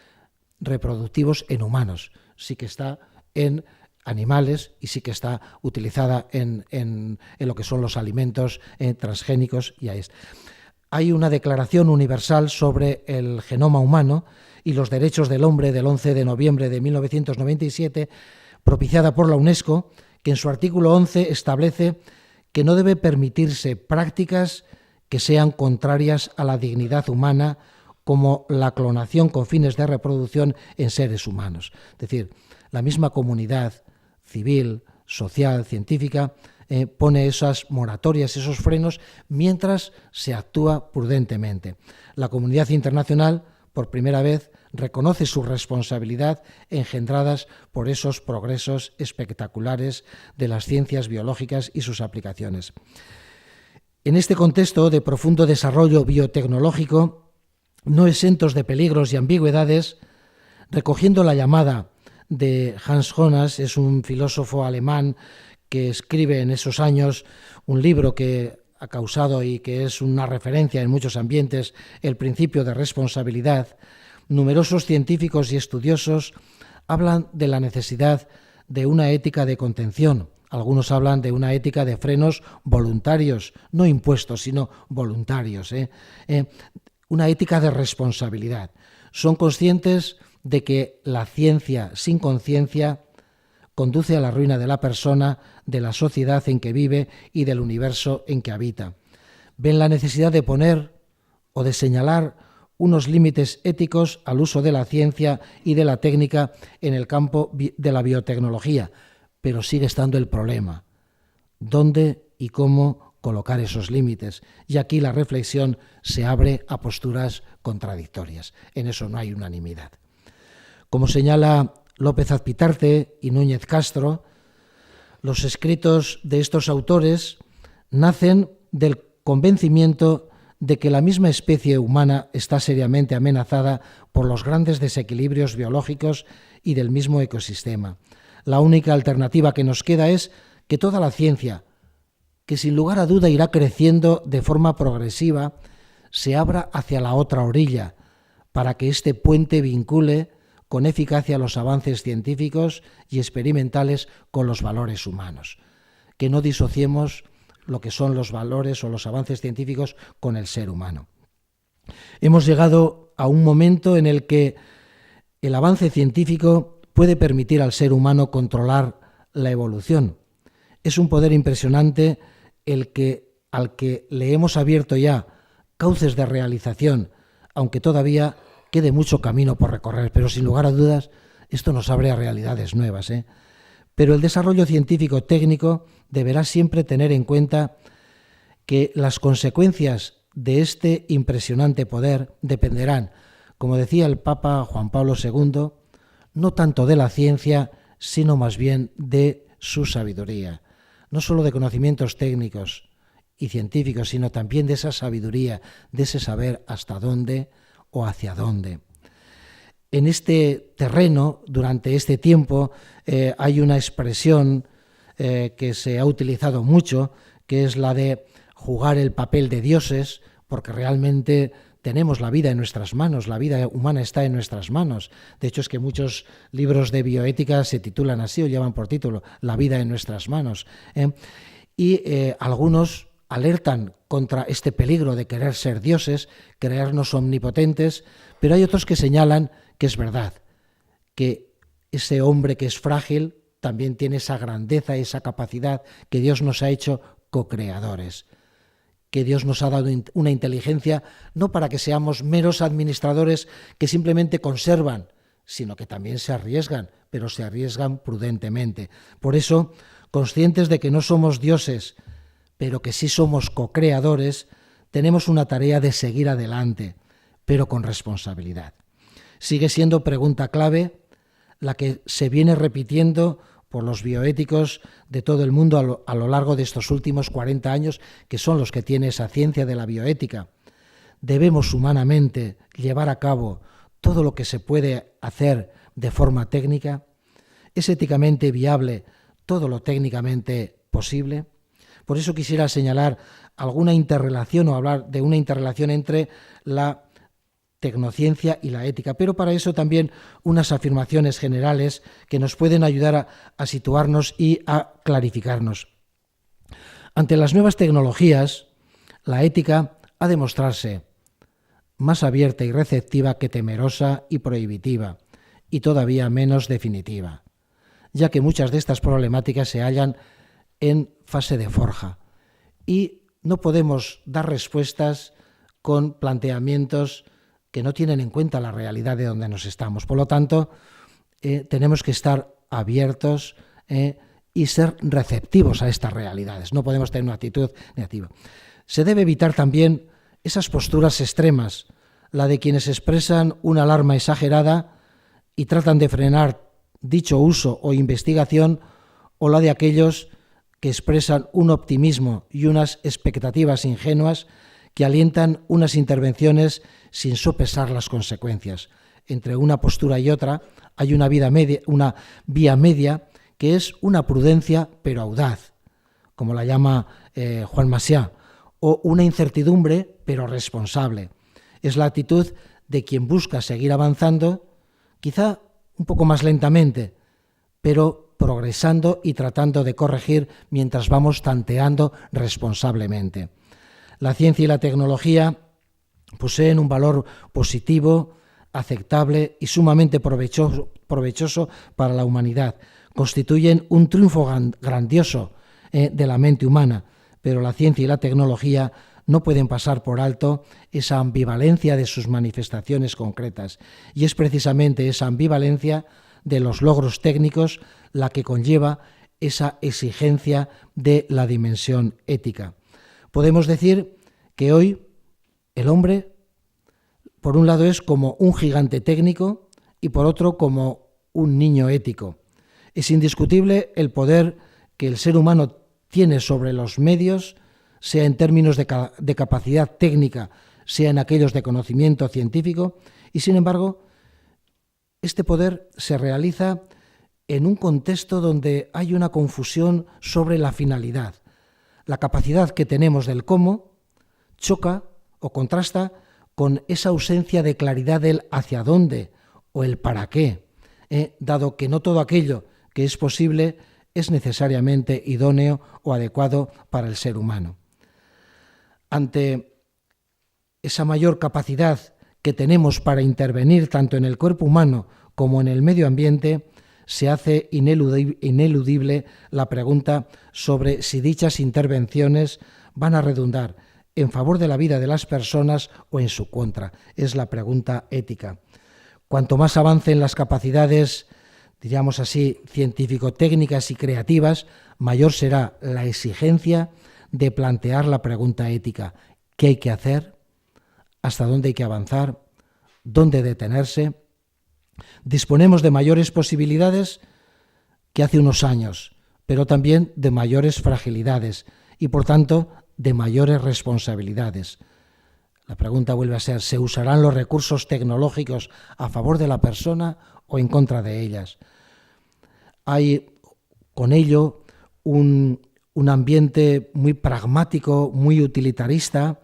reproductivos en humanos. Sí que está en animales y sí que está utilizada en lo que son los alimentos transgénicos y ahí es. hay una Declaración Universal sobre el Genoma Humano y los Derechos del Hombre del 11 de noviembre de 1997, propiciada por la UNESCO, que en su artículo 11 establece que no debe permitirse prácticas que sean contrarias a la dignidad humana, como la clonación con fines de reproducción en seres humanos. Es decir, la misma comunidad civil, social, científica, pone esas moratorias, esos frenos, mientras se actúa prudentemente. La comunidad internacional, por primera vez, reconoce su responsabilidad engendradas por esos progresos espectaculares de las ciencias biológicas y sus aplicaciones. En este contexto de profundo desarrollo biotecnológico, no exentos de peligros y ambigüedades, recogiendo la llamada de Hans Jonas, es un filósofo alemán que escribe en esos años un libro que ha causado y que es una referencia en muchos ambientes, el principio de responsabilidad. Numerosos científicos y estudiosos hablan de la necesidad de una ética de contención. Algunos hablan de una ética de frenos voluntarios, no impuestos, sino voluntarios. Una ética de responsabilidad. Son conscientes de que la ciencia sin conciencia conduce a la ruina de la persona, de la sociedad en que vive y del universo en que habita. Ven la necesidad de poner o de señalar unos límites éticos al uso de la ciencia y de la técnica en el campo de la biotecnología, pero sigue estando el problema: ¿dónde y cómo colocar esos límites? Y aquí la reflexión se abre a posturas contradictorias. En eso no hay unanimidad. Como señala López Azpitarte y Núñez Castro, los escritos de estos autores nacen del convencimiento de que la misma especie humana está seriamente amenazada por los grandes desequilibrios biológicos y del mismo ecosistema. La única alternativa que nos queda es que toda la ciencia, que sin lugar a duda irá creciendo de forma progresiva, se abra hacia la otra orilla, para que este puente vincule con eficacia los avances científicos y experimentales con los valores humanos. Que no disociemos lo que son los valores o los avances científicos con el ser humano. Hemos llegado a un momento en el que el avance científico puede permitir al ser humano controlar la evolución. Es un poder impresionante al que le hemos abierto ya cauces de realización, aunque todavía quede mucho camino por recorrer, pero sin lugar a dudas esto nos abre a realidades nuevas. Pero el desarrollo científico técnico deberá siempre tener en cuenta que las consecuencias de este impresionante poder dependerán, como decía el Papa Juan Pablo II, no tanto de la ciencia, sino más bien de su sabiduría. No solo de conocimientos técnicos y científicos, sino también de esa sabiduría, de ese saber hasta dónde o hacia dónde. En este terreno, durante este tiempo, hay una expresión que se ha utilizado mucho, que es la de jugar el papel de dioses, porque realmente tenemos la vida en nuestras manos, la vida humana está en nuestras manos. De hecho, es que muchos libros de bioética se titulan así o llevan por título La vida en nuestras manos. Y algunos alertan contra este peligro de querer ser dioses, creernos omnipotentes, pero hay otros que señalan que es verdad, que ese hombre que es frágil también tiene esa grandeza, esa capacidad, que Dios nos ha hecho co-creadores, que Dios nos ha dado una inteligencia no para que seamos meros administradores que simplemente conservan, sino que también se arriesgan, pero se arriesgan prudentemente. Por eso, conscientes de que no somos dioses, pero que sí somos co-creadores, tenemos una tarea de seguir adelante, pero con responsabilidad. Sigue siendo pregunta clave la que se viene repitiendo por los bioéticos de todo el mundo a lo largo de estos últimos 40 años, que son los que tiene esa ciencia de la bioética. ¿Debemos humanamente llevar a cabo todo lo que se puede hacer de forma técnica? ¿Es éticamente viable todo lo técnicamente posible? Por eso quisiera señalar alguna interrelación o hablar de una interrelación entre la tecnociencia y la ética, pero para eso también unas afirmaciones generales que nos pueden ayudar a situarnos y a clarificarnos. Ante las nuevas tecnologías, la ética ha de mostrarse más abierta y receptiva que temerosa y prohibitiva, y todavía menos definitiva, ya que muchas de estas problemáticas se hallan en fase de forja y no podemos dar respuestas con planteamientos que no tienen en cuenta la realidad de donde nos estamos. Por lo tanto, tenemos que estar abiertos y ser receptivos a estas realidades. No podemos tener una actitud negativa. Se debe evitar también esas posturas extremas, la de quienes expresan una alarma exagerada y tratan de frenar dicho uso o investigación, o la de aquellos que expresan un optimismo y unas expectativas ingenuas que alientan unas intervenciones sin sopesar las consecuencias. Entre una postura y otra hay una vía media que es una prudencia pero audaz, como la llama Juan Massieu, o una incertidumbre pero responsable. Es la actitud de quien busca seguir avanzando, quizá un poco más lentamente, pero progresando y tratando de corregir mientras vamos tanteando responsablemente. La ciencia y la tecnología poseen un valor positivo, aceptable y sumamente provechoso para la humanidad. Constituyen un triunfo grandioso de la mente humana, pero la ciencia y la tecnología no pueden pasar por alto esa ambivalencia de sus manifestaciones concretas, y es precisamente esa ambivalencia de los logros técnicos la que conlleva esa exigencia de la dimensión ética. Podemos decir que hoy el hombre, por un lado, es como un gigante técnico y por otro como un niño ético. Es indiscutible el poder que el ser humano tiene sobre los medios, sea en términos de capacidad técnica, sea en aquellos de conocimiento científico, y sin embargo, este poder se realiza en un contexto donde hay una confusión sobre la finalidad. La capacidad que tenemos del cómo choca o contrasta con esa ausencia de claridad del hacia dónde o el para qué, dado que no todo aquello que es posible es necesariamente idóneo o adecuado para el ser humano. Ante esa mayor capacidad que tenemos para intervenir tanto en el cuerpo humano como en el medio ambiente, se hace ineludible la pregunta sobre si dichas intervenciones van a redundar en favor de la vida de las personas o en su contra. Es la pregunta ética. Cuanto más avancen las capacidades, diríamos así, científico-técnicas y creativas, mayor será la exigencia de plantear la pregunta ética. ¿Qué hay que hacer? ¿Hasta dónde hay que avanzar? ¿Dónde detenerse? Disponemos de mayores posibilidades que hace unos años, pero también de mayores fragilidades y, por tanto, de mayores responsabilidades. La pregunta vuelve a ser: ¿se usarán los recursos tecnológicos a favor de la persona o en contra de ellas? Hay con ello un ambiente muy pragmático, muy utilitarista,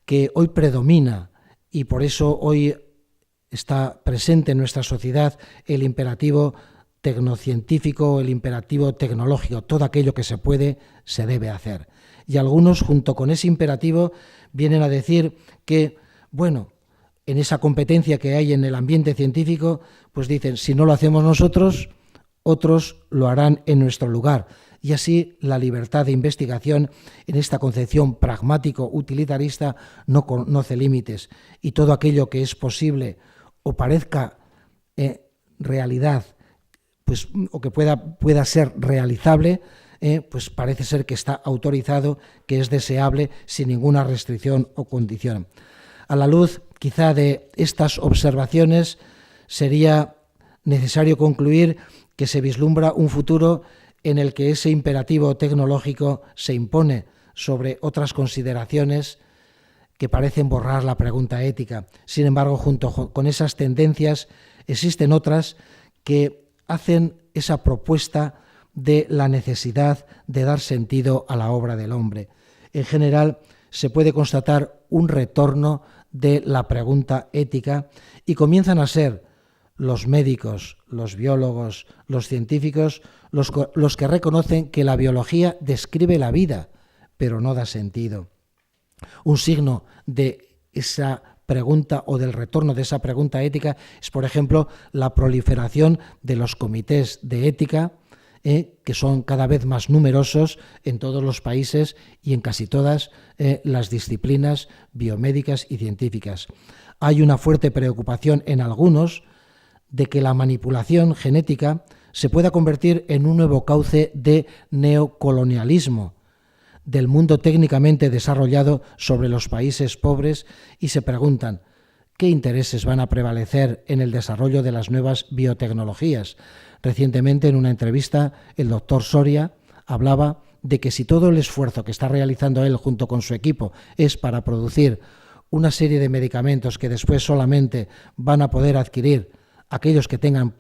que hoy predomina, y por eso hoy está presente en nuestra sociedad el imperativo tecnocientífico, el imperativo tecnológico. Todo aquello que se puede, se debe hacer. Y algunos, junto con ese imperativo, vienen a decir que, bueno, en esa competencia que hay en el ambiente científico, pues dicen, si no lo hacemos nosotros, otros lo harán en nuestro lugar. Y así la libertad de investigación en esta concepción pragmático-utilitarista no conoce límites, y todo aquello que es posible o parezca realidad, pues, o que pueda ser realizable, pues parece ser que está autorizado, que es deseable, sin ninguna restricción o condición. A la luz, quizá, de estas observaciones, sería necesario concluir que se vislumbra un futuro en el que ese imperativo tecnológico se impone sobre otras consideraciones que parecen borrar la pregunta ética. Sin embargo, junto con esas tendencias existen otras que hacen esa propuesta de la necesidad de dar sentido a la obra del hombre. En general, se puede constatar un retorno de la pregunta ética y comienzan a ser los médicos, los biólogos, los científicos, los que reconocen que la biología describe la vida, pero no da sentido. Un signo de esa pregunta o del retorno de esa pregunta ética es, por ejemplo, la proliferación de los comités de ética, que son cada vez más numerosos en todos los países y en casi todas las disciplinas biomédicas y científicas. Hay una fuerte preocupación en algunos de que la manipulación genética se pueda convertir en un nuevo cauce de neocolonialismo del mundo técnicamente desarrollado sobre los países pobres, y se preguntan qué intereses van a prevalecer en el desarrollo de las nuevas biotecnologías. Recientemente, en una entrevista, el doctor Soria hablaba de que si todo el esfuerzo que está realizando él junto con su equipo es para producir una serie de medicamentos que después solamente van a poder adquirir aquellos que tengan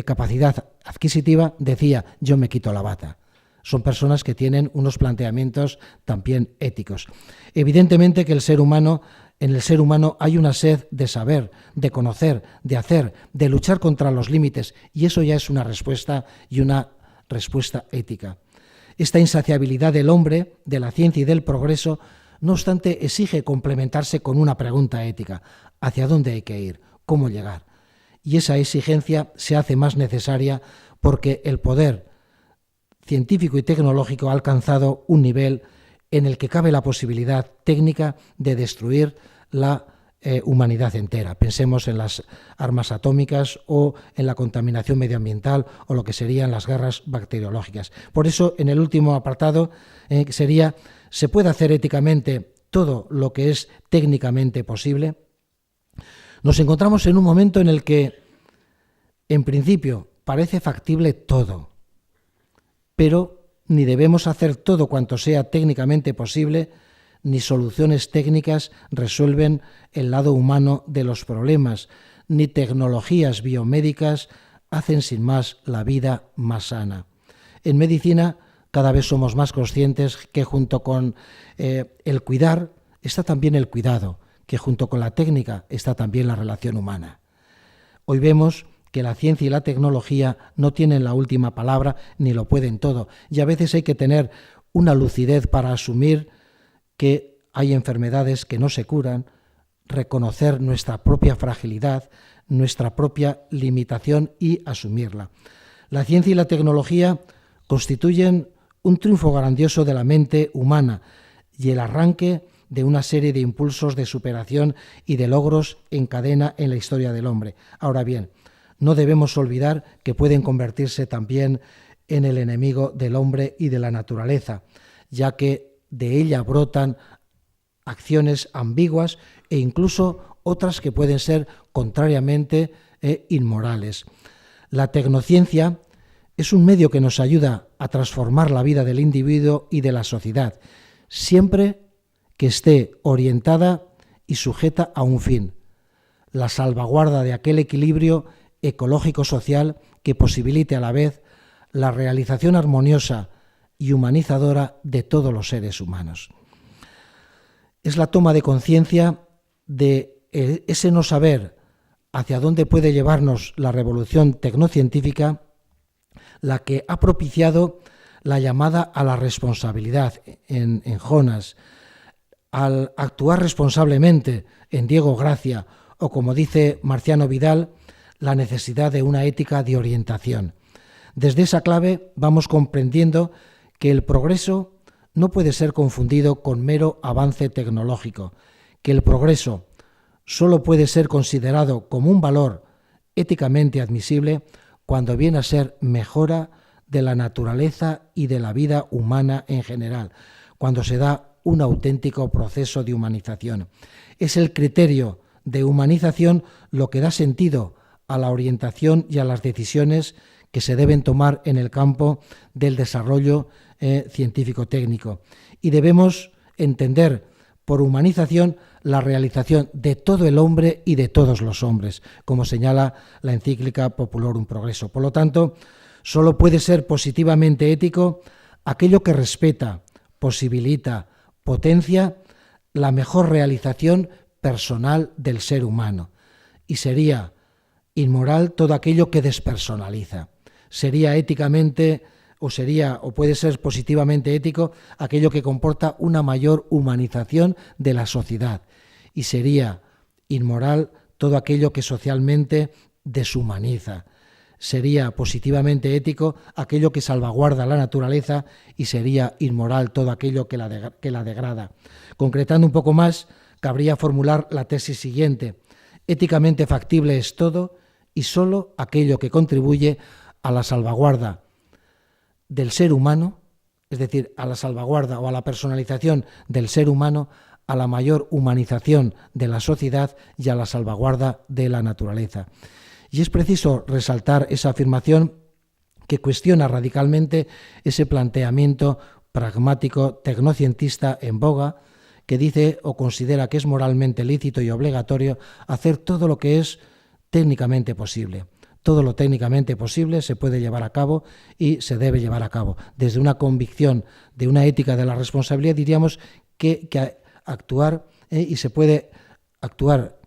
capacidad adquisitiva, decía, yo me quito la bata. Son personas que tienen unos planteamientos también éticos. Evidentemente que en el ser humano hay una sed de saber, de conocer, de hacer, de luchar contra los límites, y eso ya es una respuesta y una respuesta ética. Esta insaciabilidad del hombre, de la ciencia y del progreso, no obstante, exige complementarse con una pregunta ética: ¿hacia dónde hay que ir? ¿Cómo llegar? Y esa exigencia se hace más necesaria porque el poder científico y tecnológico ha alcanzado un nivel en el que cabe la posibilidad técnica de destruir la humanidad entera. Pensemos en las armas atómicas o en la contaminación medioambiental o lo que serían las guerras bacteriológicas. Por eso, en el último apartado sería: ¿se puede hacer éticamente todo lo que es técnicamente posible? Nos encontramos en un momento en el que, en principio, parece factible todo, pero ni debemos hacer todo cuanto sea técnicamente posible, ni soluciones técnicas resuelven el lado humano de los problemas, ni tecnologías biomédicas hacen sin más la vida más sana. En medicina cada vez somos más conscientes que junto con el cuidar está también el cuidado, que junto con la técnica está también la relación humana. Hoy vemos que la ciencia y la tecnología no tienen la última palabra ni lo pueden todo, y a veces hay que tener una lucidez para asumir que hay enfermedades que no se curan, reconocer nuestra propia fragilidad, nuestra propia limitación y asumirla. La ciencia y la tecnología constituyen un triunfo grandioso de la mente humana y el arranque de una serie de impulsos de superación y de logros en cadena en la historia del hombre. Ahora bien, no debemos olvidar que pueden convertirse también en el enemigo del hombre y de la naturaleza, ya que de ella brotan acciones ambiguas e incluso otras que pueden ser contrariamente inmorales. La tecnociencia es un medio que nos ayuda a transformar la vida del individuo y de la sociedad, siempre que esté orientada y sujeta a un fin: la salvaguarda de aquel equilibrio ecológico-social que posibilite a la vez la realización armoniosa y humanizadora de todos los seres humanos. Es la toma de conciencia de ese no saber hacia dónde puede llevarnos la revolución tecnocientífica la que ha propiciado la llamada a la responsabilidad en Jonas, al actuar responsablemente en Diego Gracia, o como dice Marciano Vidal, la necesidad de una ética de orientación. Desde esa clave vamos comprendiendo que el progreso no puede ser confundido con mero avance tecnológico, que el progreso solo puede ser considerado como un valor éticamente admisible cuando viene a ser mejora de la naturaleza y de la vida humana en general, cuando se da un auténtico proceso de humanización. Es el criterio de humanización lo que da sentido a la orientación y a las decisiones que se deben tomar en el campo del desarrollo científico-técnico. Y debemos entender por humanización la realización de todo el hombre y de todos los hombres, como señala la encíclica Populorum Progresso. Por lo tanto, solo puede ser positivamente ético aquello que respeta, posibilita, potencia la mejor realización personal del ser humano, y sería inmoral todo aquello que despersonaliza. Sería éticamente o puede ser positivamente ético aquello que comporta una mayor humanización de la sociedad, y sería inmoral todo aquello que socialmente deshumaniza. Sería positivamente ético aquello que salvaguarda la naturaleza, y sería inmoral todo aquello que la degrada. Concretando un poco más, cabría formular la tesis siguiente: éticamente factible es todo y solo aquello que contribuye a la salvaguarda del ser humano, es decir, a la salvaguarda o a la personalización del ser humano, a la mayor humanización de la sociedad y a la salvaguarda de la naturaleza. Y es preciso resaltar esa afirmación que cuestiona radicalmente ese planteamiento pragmático tecnocientista en boga, que dice o considera que es moralmente lícito y obligatorio hacer todo lo que es técnicamente posible. Todo lo técnicamente posible se puede llevar a cabo y se debe llevar a cabo. Desde una convicción de una ética de la responsabilidad, diríamos que actuar y se puede actuar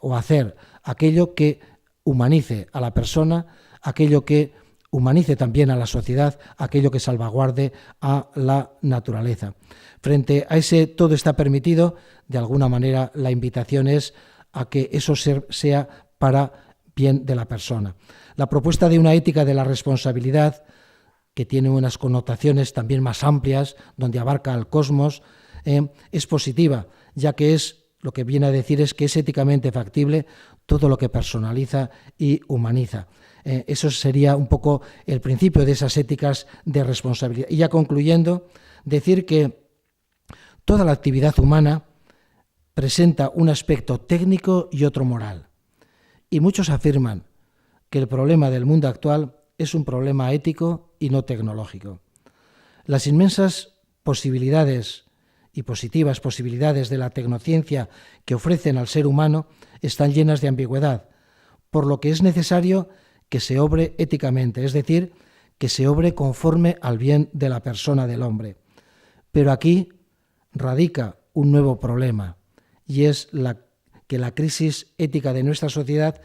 o hacer aquello que humanice a la persona, aquello que humanice también a la sociedad, aquello que salvaguarde a la naturaleza. Frente a ese todo está permitido, de alguna manera la invitación es a que eso sea para bien de la persona. La propuesta de una ética de la responsabilidad, que tiene unas connotaciones también más amplias, donde abarca al cosmos, es positiva, ya que lo que viene a decir es que es éticamente factible todo lo que personaliza y humaniza. Eso sería un poco el principio de esas éticas de responsabilidad. Y ya concluyendo, decir que toda la actividad humana presenta un aspecto técnico y otro moral. Y muchos afirman que el problema del mundo actual es un problema ético y no tecnológico. Las inmensas posibilidades y positivas posibilidades de la tecnociencia que ofrecen al ser humano están llenas de ambigüedad, por lo que es necesario que se obre éticamente, es decir, que se obre conforme al bien de la persona del hombre. Pero aquí radica un nuevo problema, y es que la crisis ética de nuestra sociedad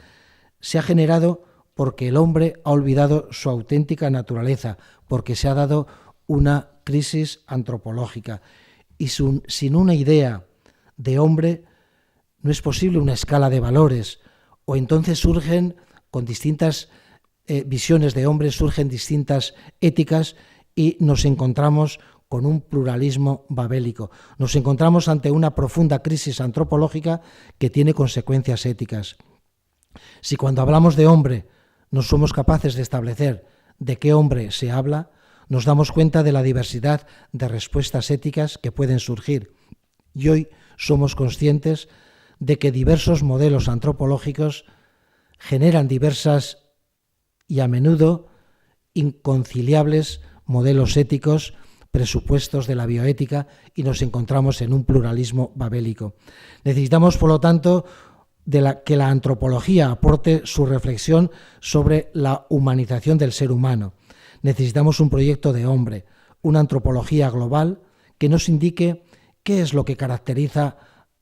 se ha generado porque el hombre ha olvidado su auténtica naturaleza, porque se ha dado una crisis antropológica. Y sin una idea de hombre no es posible una escala de valores, o entonces surgen, con distintas visiones de hombre, surgen distintas éticas y nos encontramos con un pluralismo babélico. Nos encontramos ante una profunda crisis antropológica que tiene consecuencias éticas. Si cuando hablamos de hombre no somos capaces de establecer de qué hombre se habla, nos damos cuenta de la diversidad de respuestas éticas que pueden surgir. Y hoy somos conscientes de que diversos modelos antropológicos generan diversas y a menudo inconciliables modelos éticos, presupuestos de la bioética, y nos encontramos en un pluralismo babélico. Necesitamos, por lo tanto, que la antropología aporte su reflexión sobre la humanización del ser humano. Necesitamos un proyecto de hombre, una antropología global que nos indique qué es lo que caracteriza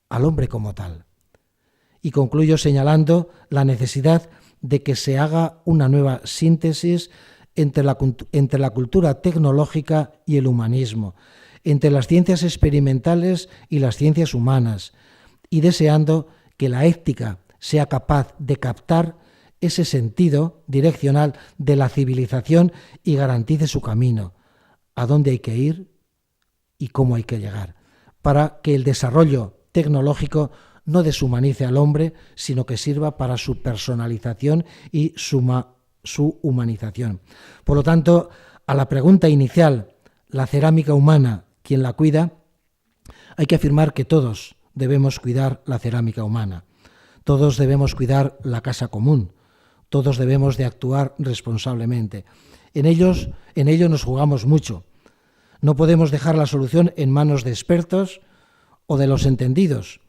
al hombre como tal. Y concluyo señalando la necesidad de que se haga una nueva síntesis entre la cultura tecnológica y el humanismo, entre las ciencias experimentales y las ciencias humanas, y deseando que la ética sea capaz de captar ese sentido direccional de la civilización y garantice su camino, a dónde hay que ir y cómo hay que llegar, para que el desarrollo tecnológico no deshumanice al hombre, sino que sirva para su personalización y su humanización. Por lo tanto, a la pregunta inicial, ¿la cerámica humana quién la cuida?, hay que afirmar que todos debemos cuidar la cerámica humana. Todos debemos cuidar la casa común. Todos debemos de actuar responsablemente. En ello nos jugamos mucho. No podemos dejar la solución en manos de expertos o de los entendidos.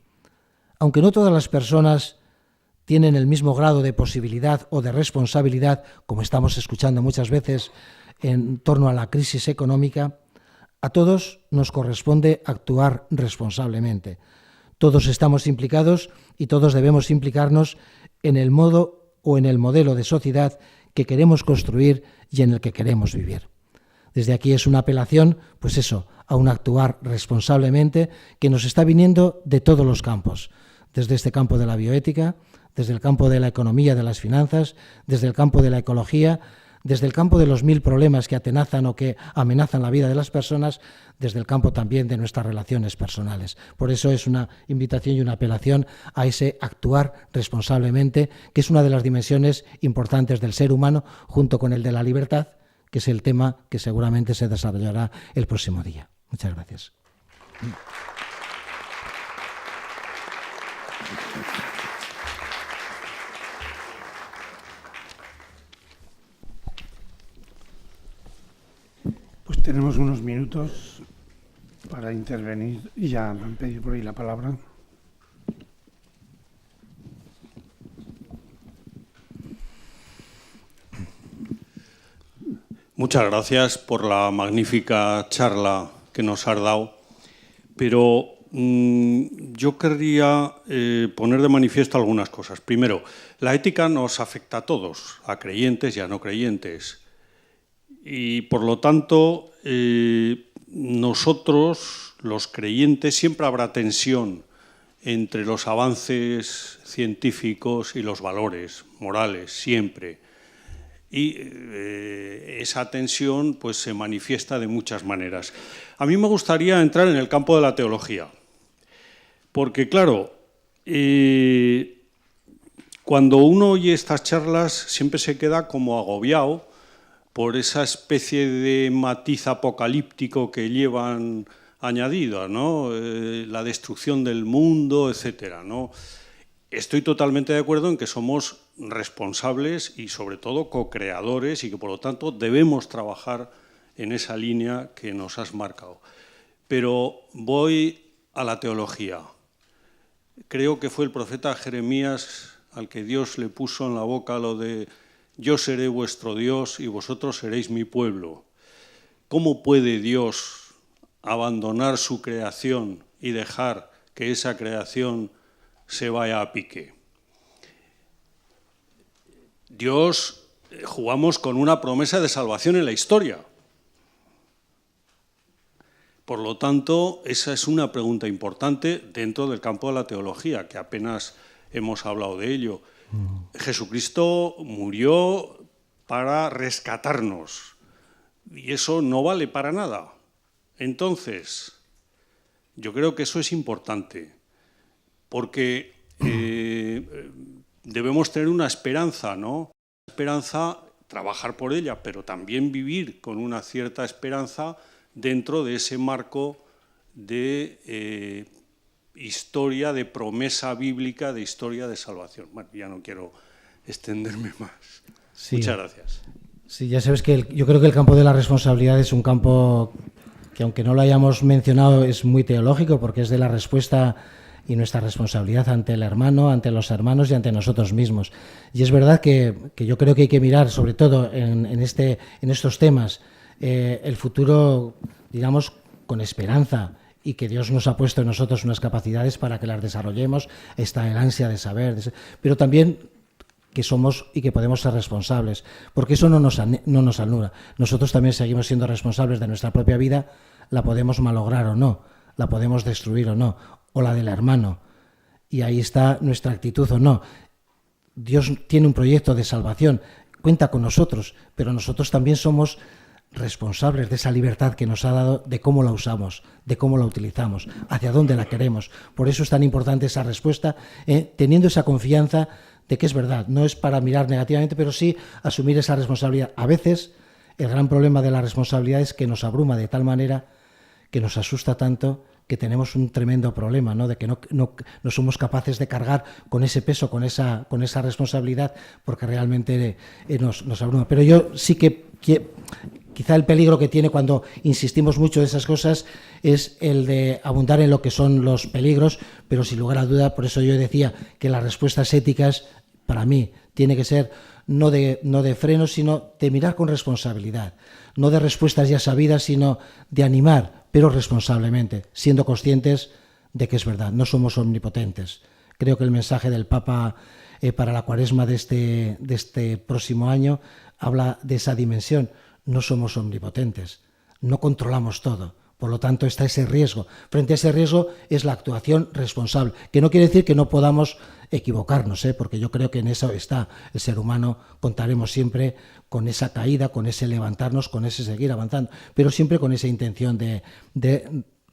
Aunque no todas las personas tienen el mismo grado de posibilidad o de responsabilidad, como estamos escuchando muchas veces en torno a la crisis económica, a todos nos corresponde actuar responsablemente. Todos estamos implicados y todos debemos implicarnos en el modo o en el modelo de sociedad que queremos construir y en el que queremos vivir. Desde aquí es una apelación, pues eso, a un actuar responsablemente que nos está viniendo de todos los campos, desde este campo de la bioética, desde el campo de la economía, de las finanzas, desde el campo de la ecología, desde el campo de los 1000 problemas que atenazan o que amenazan la vida de las personas, desde el campo también de nuestras relaciones personales. Por eso es una invitación y una apelación a ese actuar responsablemente, que es una de las dimensiones importantes del ser humano, junto con el de la libertad, que es el tema que seguramente se desarrollará el próximo día. Muchas gracias. Pues tenemos unos minutos para intervenir y ya me han pedido por ahí la palabra. Muchas gracias por la magnífica charla que nos has dado, pero yo querría poner de manifiesto algunas cosas. Primero, la ética nos afecta a todos, a creyentes y a no creyentes. Y por lo tanto, nosotros, los creyentes, siempre habrá tensión entre los avances científicos y los valores morales, siempre. Y esa tensión pues, se manifiesta de muchas maneras. A mí me gustaría entrar en el campo de la teología, porque claro, cuando uno oye estas charlas siempre se queda como agobiado por esa especie de matiz apocalíptico que llevan añadido, ¿no? La destrucción del mundo, etcétera, ¿no? Estoy totalmente de acuerdo en que somos responsables y sobre todo co-creadores y que por lo tanto debemos trabajar en esa línea que nos has marcado. Pero voy a la teología. Creo que fue el profeta Jeremías al que Dios le puso en la boca lo de «Yo seré vuestro Dios y vosotros seréis mi pueblo». ¿Cómo puede Dios abandonar su creación y dejar que esa creación se vaya a pique? Dios, jugamos con una promesa de salvación en la historia. Por lo tanto, esa es una pregunta importante dentro del campo de la teología, que apenas hemos hablado de ello. Jesucristo murió para rescatarnos y eso no vale para nada. Entonces, yo creo que eso es importante, porque debemos tener una esperanza, ¿no? Esperanza, trabajar por ella, pero también vivir con una cierta esperanza dentro de ese marco de historia, de promesa bíblica, de historia de salvación. Bueno, ya no quiero extenderme más. Sí. Muchas gracias. Sí, ya sabes que yo creo que el campo de la responsabilidad es un campo que, aunque no lo hayamos mencionado, es muy teológico, porque es de la respuesta y nuestra responsabilidad ante el hermano, ante los hermanos y ante nosotros mismos. Y es verdad que yo creo que hay que mirar, sobre todo en estos temas, el futuro, digamos, con esperanza, y que Dios nos ha puesto en nosotros unas capacidades para que las desarrollemos. Está el ansia de saber, pero también que somos y que podemos ser responsables, porque eso no nos anula. Nosotros también seguimos siendo responsables de nuestra propia vida, la podemos malograr o no, la podemos destruir o no, o la del hermano, y ahí está nuestra actitud o no. Dios tiene un proyecto de salvación, cuenta con nosotros, pero nosotros también somos responsables de esa libertad que nos ha dado, de cómo la usamos, de cómo la utilizamos, hacia dónde la queremos. Por eso es tan importante esa respuesta, teniendo esa confianza de que es verdad, no es para mirar negativamente, pero sí asumir esa responsabilidad. A veces el gran problema de la responsabilidad es que nos abruma de tal manera, que nos asusta tanto, que tenemos un tremendo problema, ¿no? De que no somos capaces de cargar con ese peso, con esa responsabilidad, porque realmente nos abruma. Pero yo sí que quizá el peligro que tiene cuando insistimos mucho en esas cosas es el de abundar en lo que son los peligros, pero sin lugar a duda, por eso yo decía que las respuestas éticas, para mí, tiene que ser no de freno, sino de mirar con responsabilidad, no de respuestas ya sabidas, sino de animar, pero responsablemente, siendo conscientes de que es verdad, no somos omnipotentes. Creo que el mensaje del Papa para la Cuaresma de este próximo año habla de esa dimensión. no somos omnipotentes, no controlamos todo. Por lo tanto, está ese riesgo. Frente a ese riesgo es la actuación responsable, que no quiere decir que no podamos equivocarnos, porque yo creo que en eso está el ser humano. Contaremos siempre con esa caída, con ese levantarnos, con ese seguir avanzando, pero siempre con esa intención de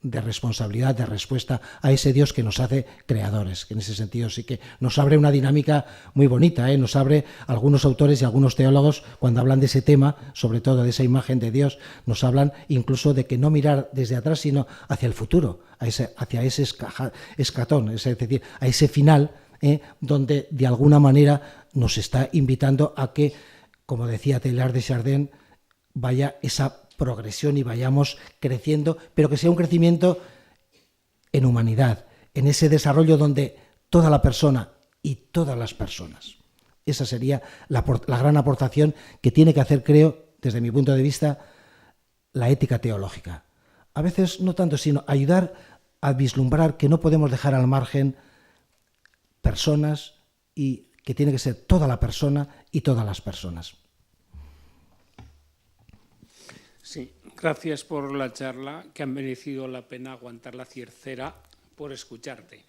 responsabilidad, de respuesta a ese Dios que nos hace creadores, que en ese sentido sí que nos abre una dinámica muy bonita, nos abre algunos autores y algunos teólogos cuando hablan de ese tema, sobre todo de esa imagen de Dios, nos hablan incluso de que no mirar desde atrás, sino hacia el futuro, hacia ese escatón, es decir, a ese final, donde de alguna manera nos está invitando a que, como decía Teilhard de Chardin, vaya esa progresión y vayamos creciendo, pero que sea un crecimiento en humanidad, en ese desarrollo donde toda la persona y todas las personas. Esa sería la gran aportación que tiene que hacer, creo, desde mi punto de vista, la ética teológica. A veces no tanto, sino ayudar a vislumbrar que no podemos dejar al margen personas y que tiene que ser toda la persona y todas las personas. Sí, gracias por la charla, que ha merecido la pena aguantar la ciercera por escucharte.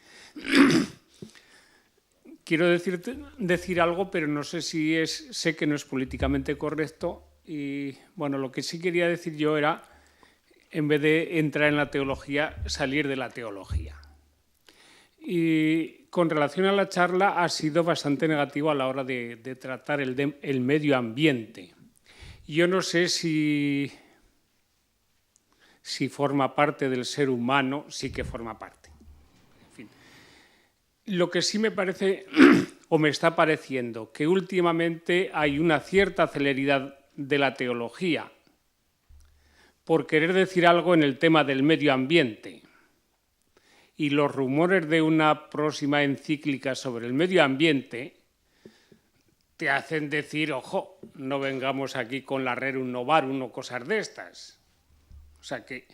Quiero decir algo, pero no sé si sé que no es políticamente correcto. Y bueno, lo que sí quería decir yo era, en vez de entrar en la teología, salir de la teología. Y con relación a la charla, ha sido bastante negativo a la hora de tratar el medio ambiente. Yo no sé si forma parte del ser humano, sí que forma parte. En fin. Lo que sí me parece, o me está pareciendo, que últimamente hay una cierta celeridad de la teología por querer decir algo en el tema del medio ambiente. Y los rumores de una próxima encíclica sobre el medio ambiente te hacen decir, ojo, no vengamos aquí con la Rerum Novarum o cosas de estas. O sea que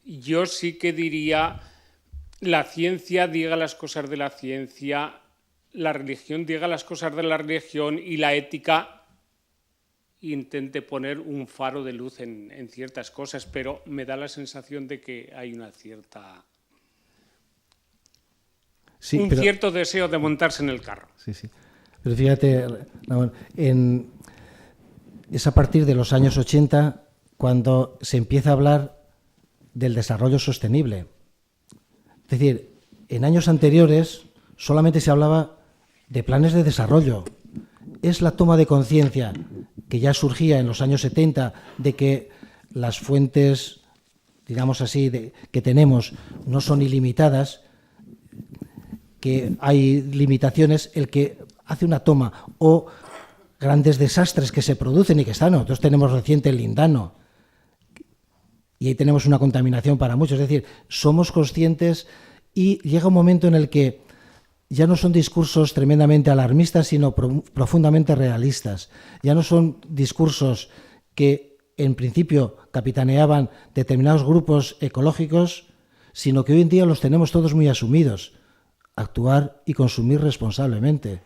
yo sí que diría, la ciencia diga las cosas de la ciencia, la religión diga las cosas de la religión y la ética intente poner un faro de luz en ciertas cosas, pero me da la sensación de que hay una cierta... Sí, cierto deseo de montarse en el carro. Sí, sí. Pero fíjate, es a partir de los años 80 cuando se empieza a hablar del desarrollo sostenible. Es decir, en años anteriores solamente se hablaba de planes de desarrollo. Es la toma de conciencia que ya surgía en los años 70 de que las fuentes, digamos así, que tenemos no son ilimitadas, que hay limitaciones, el que hace una toma o grandes desastres que se producen y que están. Nosotros tenemos reciente el Lindano y ahí tenemos una contaminación para muchos. Es decir, somos conscientes y llega un momento en el que ya no son discursos tremendamente alarmistas, sino profundamente realistas. Ya no son discursos que en principio capitaneaban determinados grupos ecológicos, sino que hoy en día los tenemos todos muy asumidos. Actuar y consumir responsablemente.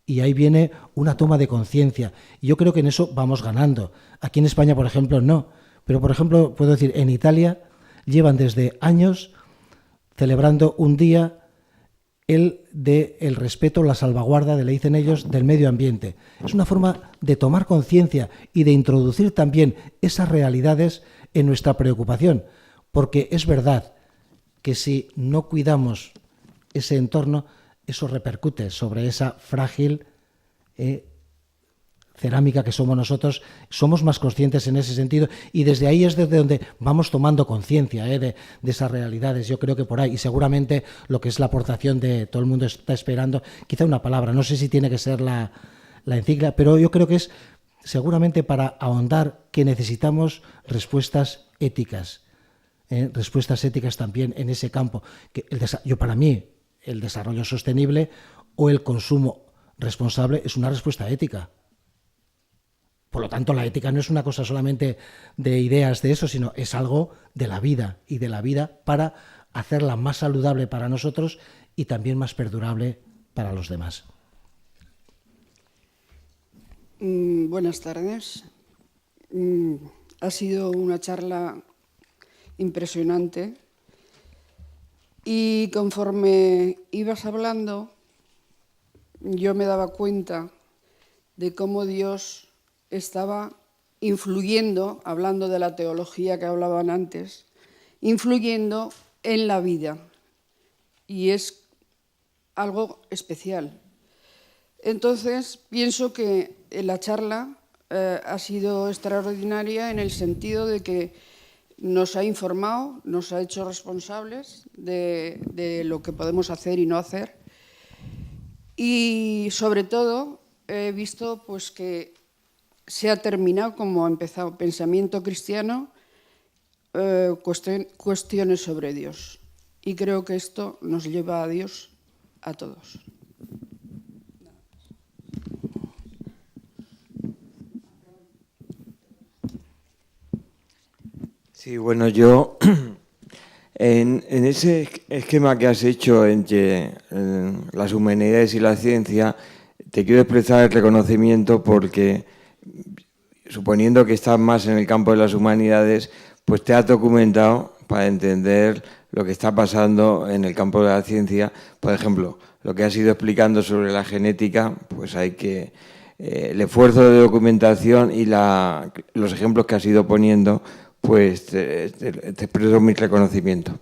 Y ahí viene una toma de conciencia. Y yo creo que en eso vamos ganando. Aquí en España, por ejemplo, no. Pero, por ejemplo, puedo decir, en Italia llevan desde años celebrando un día el respeto, la salvaguarda, le dicen ellos, del medio ambiente. Es una forma de tomar conciencia y de introducir también esas realidades en nuestra preocupación. Porque es verdad que si no cuidamos ese entorno, eso repercute sobre esa frágil cerámica que somos nosotros. Somos más conscientes en ese sentido y desde ahí es desde donde vamos tomando conciencia de esas realidades. Yo creo que por ahí, y seguramente lo que es la aportación de todo el mundo está esperando, quizá una palabra, no sé si tiene que ser la encíclica, pero yo creo que es seguramente para ahondar que necesitamos respuestas éticas también en ese campo. Yo para mí, el desarrollo sostenible o el consumo responsable es una respuesta ética. Por lo tanto, la ética no es una cosa solamente de ideas de eso, sino es algo de la vida y de la vida para hacerla más saludable para nosotros y también más perdurable para los demás. Buenas tardes. Ha sido una charla impresionante y conforme ibas hablando, yo me daba cuenta de cómo Dios estaba influyendo, hablando de la teología que hablaban antes, influyendo en la vida. Y es algo especial. Entonces, pienso que la charla ha sido extraordinaria en el sentido de que nos ha informado, nos ha hecho responsables de lo que podemos hacer y no hacer. Y sobre todo he visto pues, que se ha terminado, como ha empezado, pensamiento cristiano, cuestiones sobre Dios. Y creo que esto nos lleva a Dios a todos. Sí, bueno, yo en ese esquema que has hecho entre las humanidades y la ciencia, te quiero expresar el reconocimiento porque, suponiendo que estás más en el campo de las humanidades, pues te has documentado para entender lo que está pasando en el campo de la ciencia. Por ejemplo, lo que has ido explicando sobre la genética, pues hay que... el esfuerzo de documentación y los ejemplos que has ido poniendo, pues te expreso mi reconocimiento.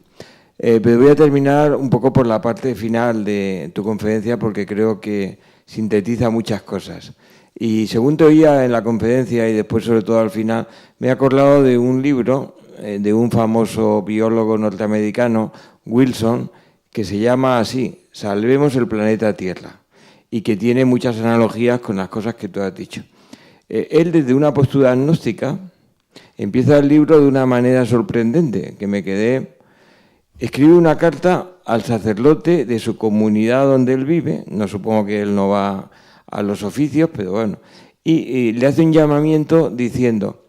Pero voy a terminar un poco por la parte final de tu conferencia porque creo que sintetiza muchas cosas. Y según te oía en la conferencia y después sobre todo al final, me he acordado de un libro de un famoso biólogo norteamericano, Wilson, que se llama así, Salvemos el planeta Tierra, y que tiene muchas analogías con las cosas que tú has dicho. Él, desde una postura agnóstica, empieza el libro de una manera sorprendente, que me quedé... Escribe una carta al sacerdote de su comunidad donde él vive, no supongo que él no va a los oficios, pero bueno, y le hace un llamamiento diciendo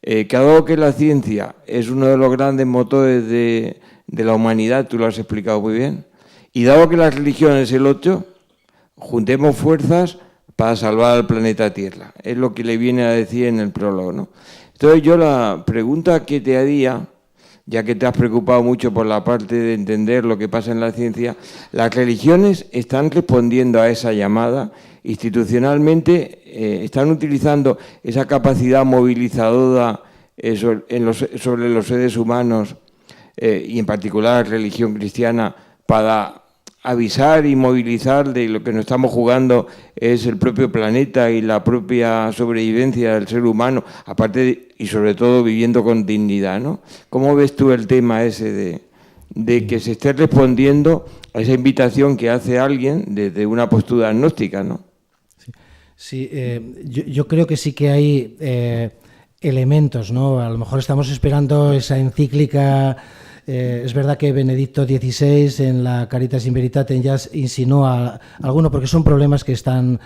que dado que la ciencia es uno de los grandes motores de la humanidad, tú lo has explicado muy bien, y dado que la religión es el otro, juntemos fuerzas para salvar al planeta Tierra. Es lo que le viene a decir en el prólogo, ¿no? Entonces yo la pregunta que te haría, ya que te has preocupado mucho por la parte de entender lo que pasa en la ciencia, ¿las religiones están respondiendo a esa llamada? Institucionalmente, ¿están utilizando esa capacidad movilizadora sobre los seres humanos y en particular la religión cristiana para avisar y movilizar de lo que nos estamos jugando es el propio planeta y la propia sobrevivencia del ser humano, aparte y sobre todo viviendo con dignidad, ¿no? ¿Cómo ves tú el tema ese de que se esté respondiendo a esa invitación que hace alguien desde una postura agnóstica, ¿no? Sí, yo creo que sí que hay elementos, ¿no? A lo mejor estamos esperando esa encíclica. Es verdad que Benedicto XVI en la Caritas in Veritatem ya insinúa alguno, porque son problemas que están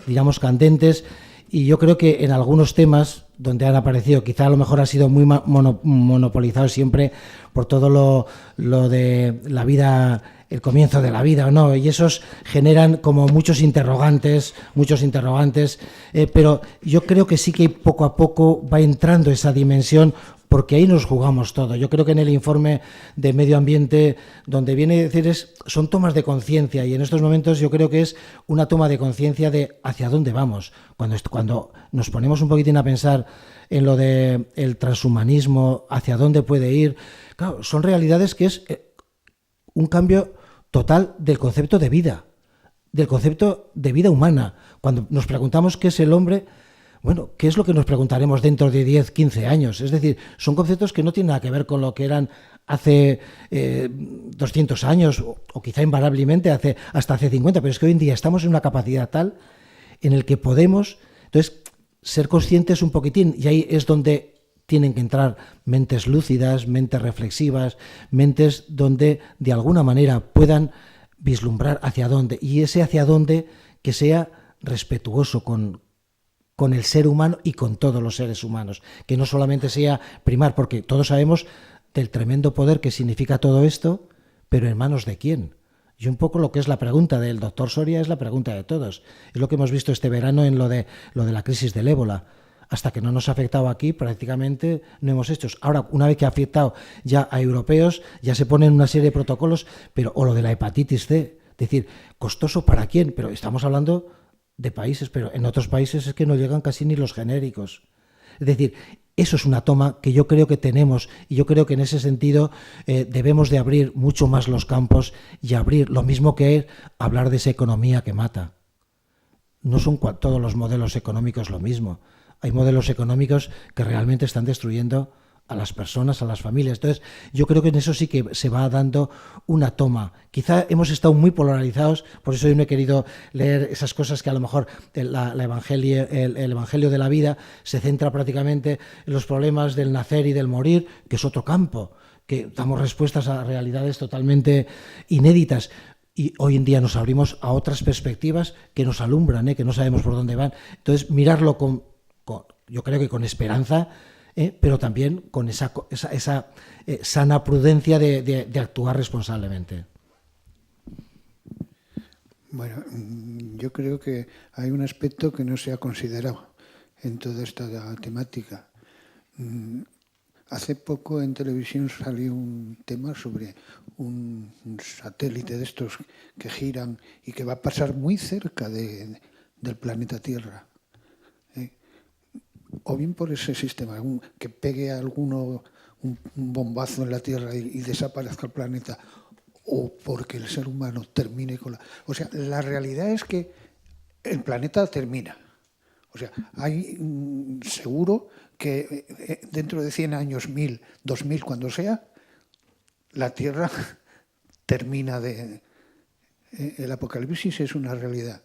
digamos, candentes, y yo creo que en algunos temas donde han aparecido, quizá a lo mejor ha sido muy monopolizado siempre por todo lo de la vida, el comienzo de la vida o no, y esos generan como muchos interrogantes, pero yo creo que sí que poco a poco va entrando esa dimensión, porque ahí nos jugamos todo. Yo creo que en el informe de medio ambiente, donde viene a decir son tomas de conciencia, y en estos momentos yo creo que es una toma de conciencia de hacia dónde vamos. Cuando nos ponemos un poquitín a pensar en lo del transhumanismo, hacia dónde puede ir, claro, son realidades que es un cambio total del concepto de vida humana. Cuando nos preguntamos qué es el hombre, bueno, ¿qué es lo que nos preguntaremos dentro de 10, 15 años? Es decir, son conceptos que no tienen nada que ver con lo que eran hace 200 años o quizá invariablemente hasta hace 50, pero es que hoy en día estamos en una capacidad tal en el que podemos, entonces, ser conscientes un poquitín, y ahí es donde tienen que entrar mentes lúcidas, mentes reflexivas, mentes donde de alguna manera puedan vislumbrar hacia dónde, y ese hacia dónde que sea respetuoso con el ser humano y con todos los seres humanos, que no solamente sea primar, porque todos sabemos del tremendo poder que significa todo esto, pero ¿en manos de quién? Y un poco lo que es la pregunta del doctor Soria es la pregunta de todos. Es lo que hemos visto este verano en lo de la crisis del ébola. hasta que no nos ha afectado aquí, prácticamente no hemos hecho. Ahora, una vez que ha afectado ya a europeos, ya se ponen una serie de protocolos, pero o lo de la hepatitis C, es decir, costoso para quién, pero estamos hablando de países, pero en otros países es que no llegan casi ni los genéricos. Es decir, eso es una toma que yo creo que tenemos, y yo creo que en ese sentido debemos de abrir mucho más los campos y abrir lo mismo que es hablar de esa economía que mata. No son todos los modelos económicos lo mismo. Hay modelos económicos que realmente están destruyendo a las personas, a las familias. Entonces, yo creo que en eso sí que se va dando una toma. Quizá hemos estado muy polarizados, por eso yo no he querido leer esas cosas que a lo mejor el Evangelio de la vida se centra prácticamente en los problemas del nacer y del morir, que es otro campo, que damos respuestas a realidades totalmente inéditas. Y hoy en día nos abrimos a otras perspectivas que nos alumbran, que no sabemos por dónde van. Entonces, mirarlo yo creo que con esperanza, pero también con esa sana prudencia de actuar responsablemente. Bueno, yo creo que hay un aspecto que no se ha considerado en toda esta temática. Hace poco en televisión salió un tema sobre un satélite de estos que giran y que va a pasar muy cerca del planeta Tierra. O bien por ese sistema, que pegue a alguno un bombazo en la Tierra y desaparezca el planeta, o porque el ser humano termine con la... O sea, la realidad es que el planeta termina. O sea, hay seguro que dentro de 100 años, 1000, 2000, cuando sea, la Tierra termina de... El apocalipsis es una realidad.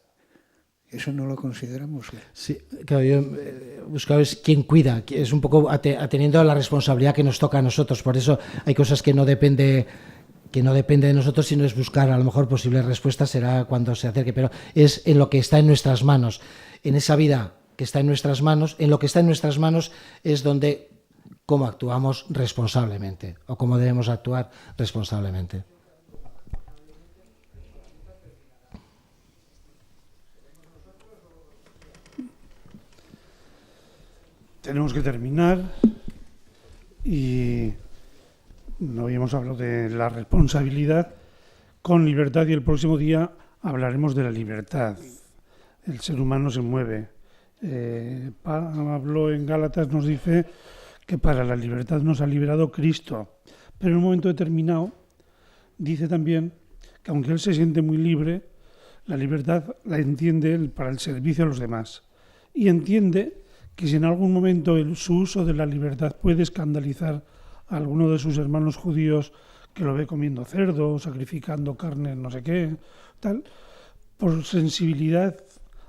Eso no lo consideramos. Sí, claro, yo buscaba es quién cuida, es un poco atendiendo a la responsabilidad que nos toca a nosotros. Por eso hay cosas que no depende de nosotros, sino es buscar a lo mejor posibles respuestas, será cuando se acerque, pero es en lo que está en nuestras manos, en esa vida que está en nuestras manos, en lo que está en nuestras manos es donde cómo actuamos responsablemente o cómo debemos actuar responsablemente. Tenemos que terminar y no habíamos hablado de la responsabilidad con libertad y el próximo día hablaremos de la libertad. El ser humano se mueve. Pablo en Gálatas nos dice que para la libertad nos ha liberado Cristo, pero en un momento determinado dice también que aunque él se siente muy libre, la libertad la entiende él para el servicio a los demás y entiende que si en algún momento su uso de la libertad puede escandalizar a alguno de sus hermanos judíos que lo ve comiendo cerdo, sacrificando carne, no sé qué, tal, por sensibilidad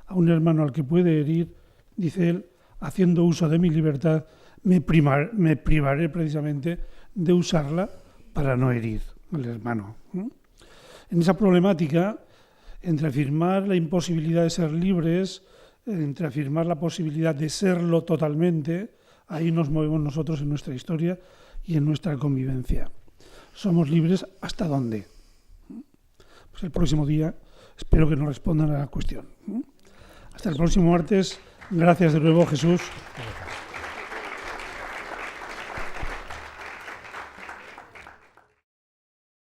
a un hermano al que puede herir, dice él, haciendo uso de mi libertad, me privaré precisamente de usarla para no herir al hermano. En esa problemática, entre afirmar la imposibilidad de ser libres, entre afirmar la posibilidad de serlo totalmente, ahí nos movemos nosotros en nuestra historia y en nuestra convivencia. ¿Somos libres hasta dónde? Pues el próximo día espero que nos respondan a la cuestión. Hasta el próximo martes. Gracias de nuevo, Jesús.